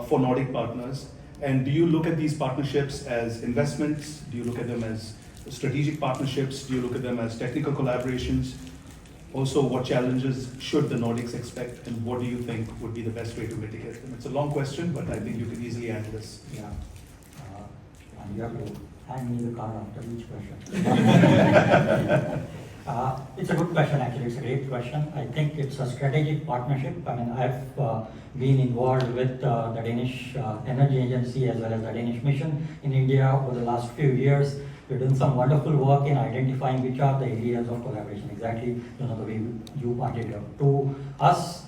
for Nordic partners? And do you look at these partnerships as investments? Do you look at them as strategic partnerships? Do you look at them as technical collaborations? Also, what challenges should the Nordics expect, and what do you think would be the best way to mitigate them? It's a long question, but I think you can easily answer this. Yeah. And you have to hand me the card after each question. It's a good question, actually. It's a great question. I think it's a strategic partnership. I've been involved with the Danish Energy Agency as well as the Danish mission in India over the last few years. We've done some wonderful work in identifying which are the areas of collaboration, exactly the way you pointed out. To us,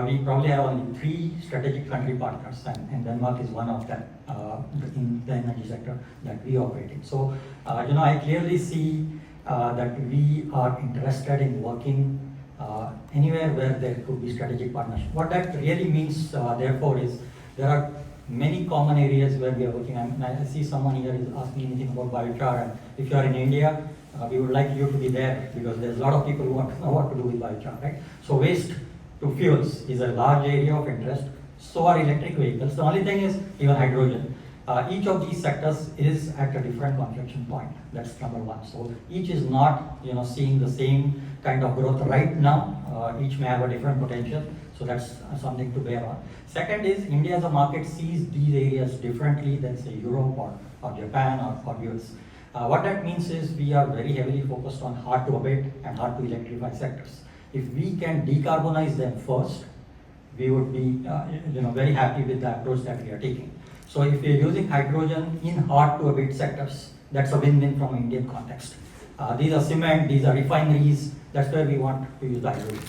we probably have only 3 strategic country partners, and Denmark is one of them in the energy sector that we operate in. So, I clearly see that we are interested in working anywhere where there could be strategic partnership. What that really means, therefore, is there are many common areas where we are working. I see someone here is asking anything about biochar, and if you are in India, we would like you to be there because there's a lot of people who want to know what to do with biochar, right? So waste to fuels is a large area of interest. So are electric vehicles. The only thing is even hydrogen. Each of these sectors is at a different inflection point. That's number one. So each is not, seeing the same kind of growth right now. Each may have a different potential. So that's something to bear on. Second is India as a market sees these areas differently than say Europe or Japan or US. What that means is we are very heavily focused on hard to abate and hard to electrify sectors. If we can decarbonize them first, we would be very happy with the approach that we are taking. So if we are using hydrogen in hard to abate sectors, that's a win-win from an Indian context. These are cement, these are refineries, that's where we want to use the hydrogen.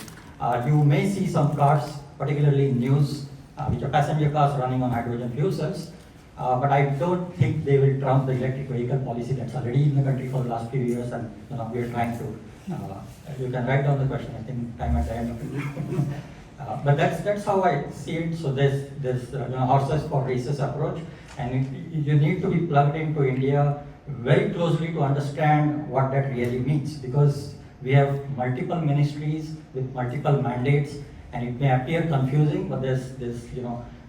You may see some cars, particularly in news, which are passenger cars running on hydrogen fuel cells, but I don't think they will trump the electric vehicle policy that's already in the country for the last few years, and we are trying to. You can write down the question. I think time at the end of it. But that's how I see it. So there's horses for races approach, and you need to be plugged into India very closely to understand what that really means, because we have multiple ministries with multiple mandates, and it may appear confusing, but there's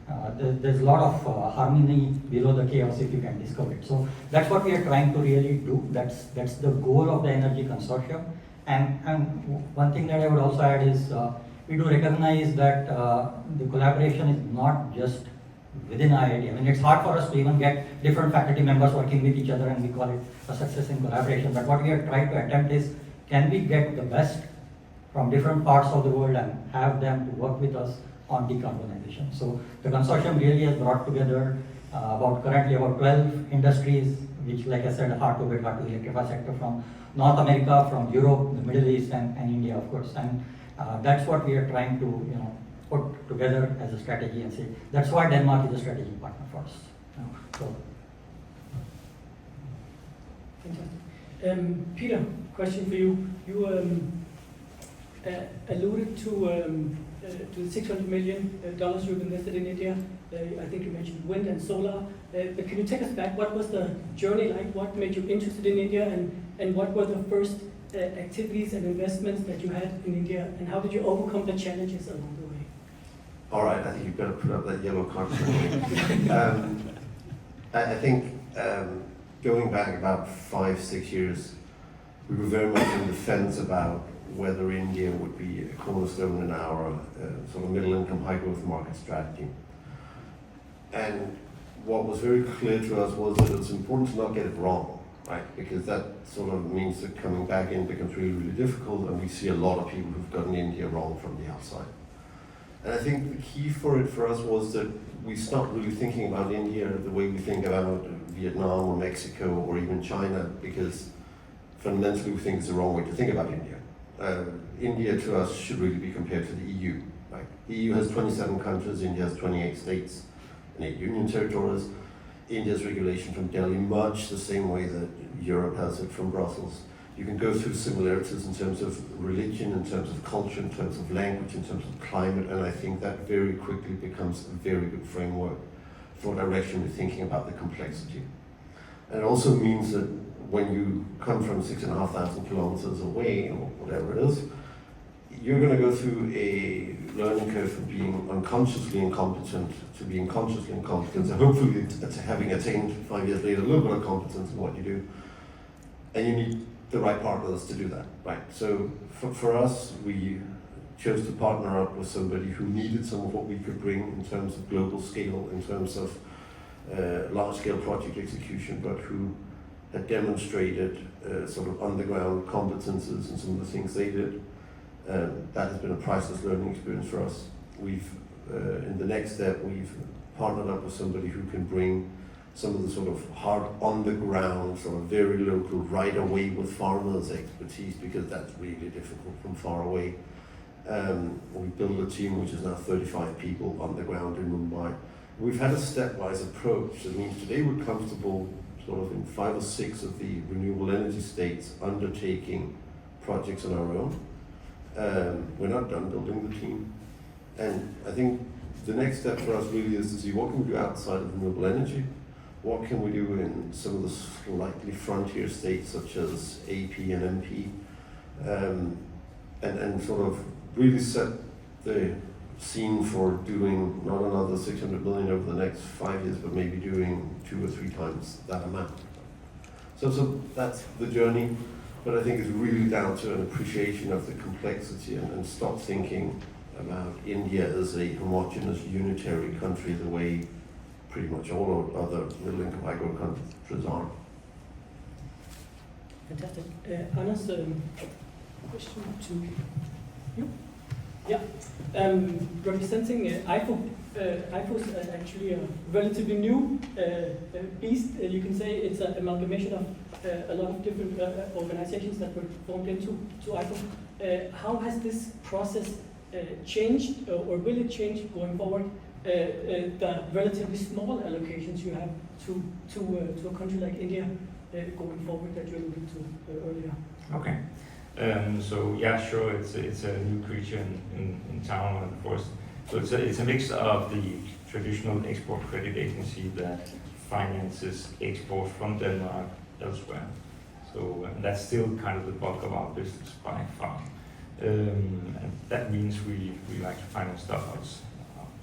a lot of harmony below the chaos if you can discover it. So that's what we are trying to really do. That's the goal of the Energy Consortium. And one thing that I would also add is we do recognize that the collaboration is not just within IIT. I mean, it's hard for us to even get different faculty members working with each other, and we call it a success in collaboration. But what we are trying to attempt is, can we get the best from different parts of the world and have them to work with us on decarbonization? So the consortium really has brought together currently about 12 industries, which, like I said, hard to build, hard to electrify sector, from North America, from Europe, the Middle East, and India, of course. And that's what we are trying to put together as a strategy and say, that's why Denmark is a strategic partner for us. So. Fantastic. Peter, question for you. You alluded to the $600 million you've invested in India. I think you mentioned wind and solar. But can you take us back? What was the journey like? What made you interested in India? And what were the first activities and investments that you had in India? And how did you overcome the challenges along the way? All right, I think you've got to put up that yellow card for me. I think going back about 5-6 years, we were very much on the fence about whether India would be a cornerstone in our sort of middle-income, high-growth market strategy. And what was very clear to us was that it's important to not get it wrong, right? Because that sort of means that coming back in becomes really, really difficult, and we see a lot of people who've gotten India wrong from the outside. And I think the key for us was that we stopped really thinking about India the way we think about Vietnam or Mexico or even China, because fundamentally we think it's the wrong way to think about India. India to us should really be compared to the EU. Right? The EU has 27 countries, India has 28 states and 8 union territories. India's regulation from Delhi much the same way that Europe has it from Brussels. You can go through similarities in terms of religion, in terms of culture, in terms of language, in terms of climate, and I think that very quickly becomes a very good framework for direction we're thinking about the complexity. And it also means that when you come from 6,500 kilometers away, or whatever it is, you're going to go through a learning curve from being unconsciously incompetent to being consciously incompetent, and hopefully to having attained 5 years later a little bit of competence in what you do. And you need the right partners to do that, right? So for us, we chose to partner up with somebody who needed some of what we could bring in terms of global scale, in terms of large-scale project execution, but who had demonstrated sort of on-the-ground competences in some of the things they did. That has been a priceless learning experience for us. We've, in the next step, we've partnered up with somebody who can bring some of the sort of hard on-the-ground, sort of very local, right away with farmers expertise, because that's really difficult from far away. We built a team which is now 35 people on the ground in Mumbai. We've had a stepwise approach. That means today we're comfortable sort of in 5 or 6 of the renewable energy states undertaking projects on our own. We're not done building the team. And I think the next step for us really is to see what can we do outside of renewable energy, what can we do in some of the slightly frontier states such as AP and MP, and sort of really set the scene for doing not another 600 million over the next 5 years, but maybe doing 2 or 3 times that amount. So that's the journey, but I think it's really down to an appreciation of the complexity and stop thinking about India as a homogeneous unitary country the way pretty much all other middle-income high-growth countries are. Fantastic. Anders, question to you? Yeah. Representing IFO, IFO is actually a relatively new beast. You can say it's an amalgamation of a lot of different organizations that were formed into IFO. How has this process changed, or will it change going forward? The relatively small allocations you have to a country like India going forward that you alluded to earlier. Okay. So yeah, sure, it's a new creature in town, of course. So it's a mix of the traditional export credit agency that finances export from Denmark elsewhere. So that's still kind of the bulk of our business by far. And that means we like to finance stuff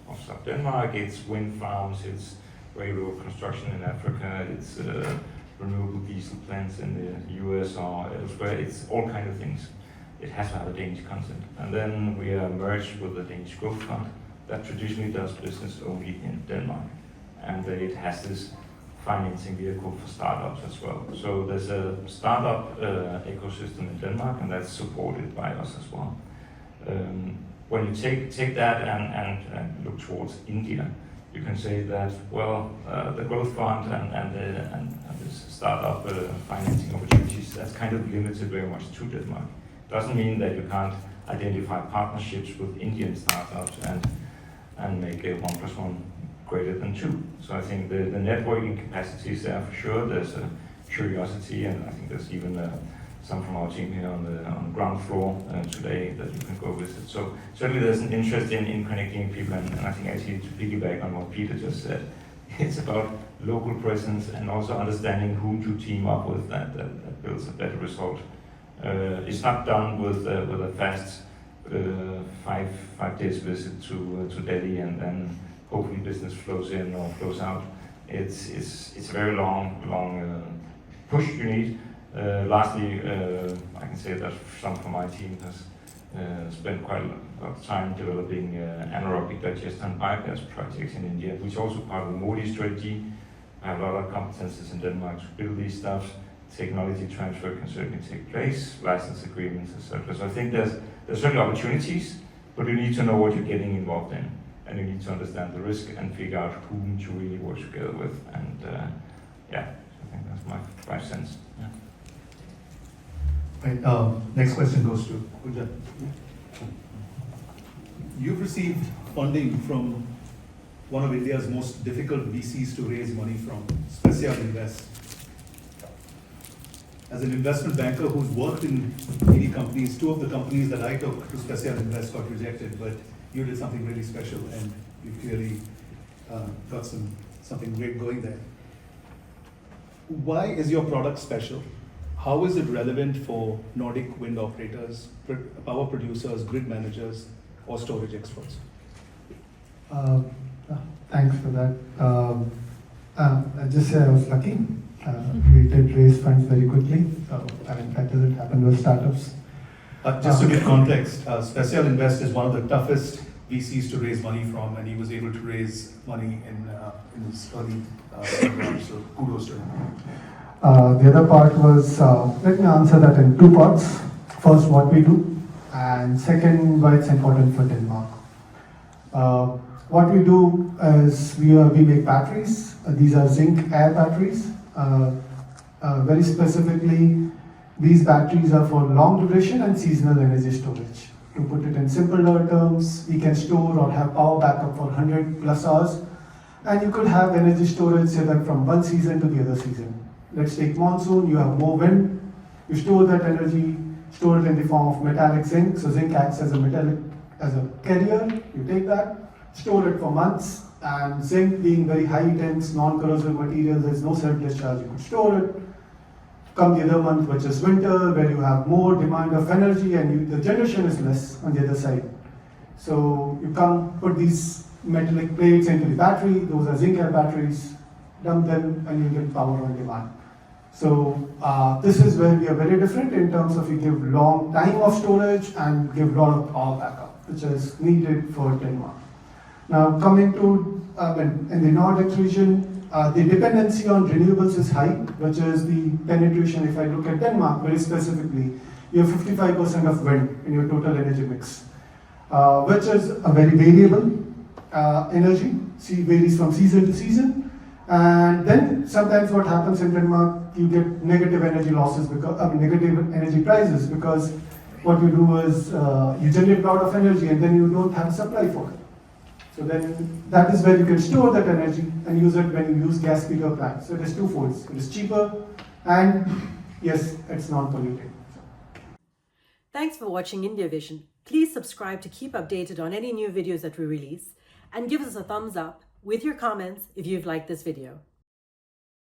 outside Denmark. It's wind farms, it's railroad construction in Africa, it's renewable diesel plants in the US or elsewhere. It's all kind of things. It has to have a Danish content. And then we are merged with the Danish Growth Fund that traditionally does business only in Denmark. And it has this financing vehicle for startups as well. So there's a startup ecosystem in Denmark, and that's supported by us as well. When you take that and look towards India, you can say that, well, the Growth Fund and this startup financing opportunities, that's kind of limited very much to Denmark. Doesn't mean that you can't identify partnerships with Indian startups and make a 1 + 1 greater than 2. So I think the networking capacity is there for sure. There's a curiosity, and I think there's even some from our team here on the ground floor today that you can go visit. So certainly there's an interest in connecting people, and I think actually to piggyback on what Peter just said, it's about local presence and also understanding who to team up with that builds a better result. It's not done with a fast 5 days visit to Delhi and then hopefully business flows in or flows out. It's a very long push you need. Lastly, I can say that some from my team has spent quite a lot of time developing anaerobic digester and biogas projects in India, which is also part of the Modi strategy. I have a lot of competences in Denmark to build these stuff. Technology transfer can certainly take place, license agreements, etc. So I think there's certainly opportunities, but you need to know what you're getting involved in, and you need to understand the risk and figure out whom to really work together with. And yeah, I think that's my 5 cents. Yeah. Right, next question goes to Gunjan. You've received funding from one of India's most difficult VCs to raise money from, Special Invest. As an investment banker who's worked in many companies, 2 of the companies that I took to Special Invest got rejected, but you did something really special, and you clearly got something great going there. Why is your product special? How is it relevant for Nordic wind operators, power producers, grid managers, or storage experts? Thanks for that. I'll just say I was lucky. We did raise funds very quickly. So, I mean, that doesn't happen with startups. Just to give context, Special Invest is one of the toughest VCs to raise money from, and he was able to raise money in his early round, so kudos to him. The other part was, let me answer that in 2 parts. First, what we do, and second, why it's important for Denmark. What we do is we make batteries. These are zinc air batteries. Very specifically, these batteries are for long duration and seasonal energy storage. To put it in simpler terms, we can store or have power backup for 100+ hours, and you could have energy storage, say that from one season to the other season. Let's take monsoon, you have more wind, you store that energy, store it in the form of metallic zinc. So zinc acts as a carrier. You take that, store it for months, and zinc being very high dense, non-corrosive material, there's no self-discharge. You could store it. Come the other month, which is winter, where you have more demand of energy and the generation is less on the other side. So you come, put these metallic plates into the battery, those are zinc air batteries, dump them, and you get power on demand. So this is where we are very different in terms of we give long time of storage and give a lot of power backup, which is needed for Denmark. Now coming to, in the Nordic region, the dependency on renewables is high, which is the penetration. If I look at Denmark very specifically, you have 55% of wind in your total energy mix, which is a very variable. energy, varies from season to season. And then sometimes what happens in Denmark, you get negative energy losses, negative energy prices, because what you do is you generate a lot of energy and then you don't have supply for it. So then that is where you can store that energy and use it when you use gas peaker plants. So it is twofold. It is cheaper and yes, it's non-polluting. Thanks for watching Indiavision. Please subscribe to keep updated on any new videos that we release, and give us a thumbs up with your comments if you've liked this video.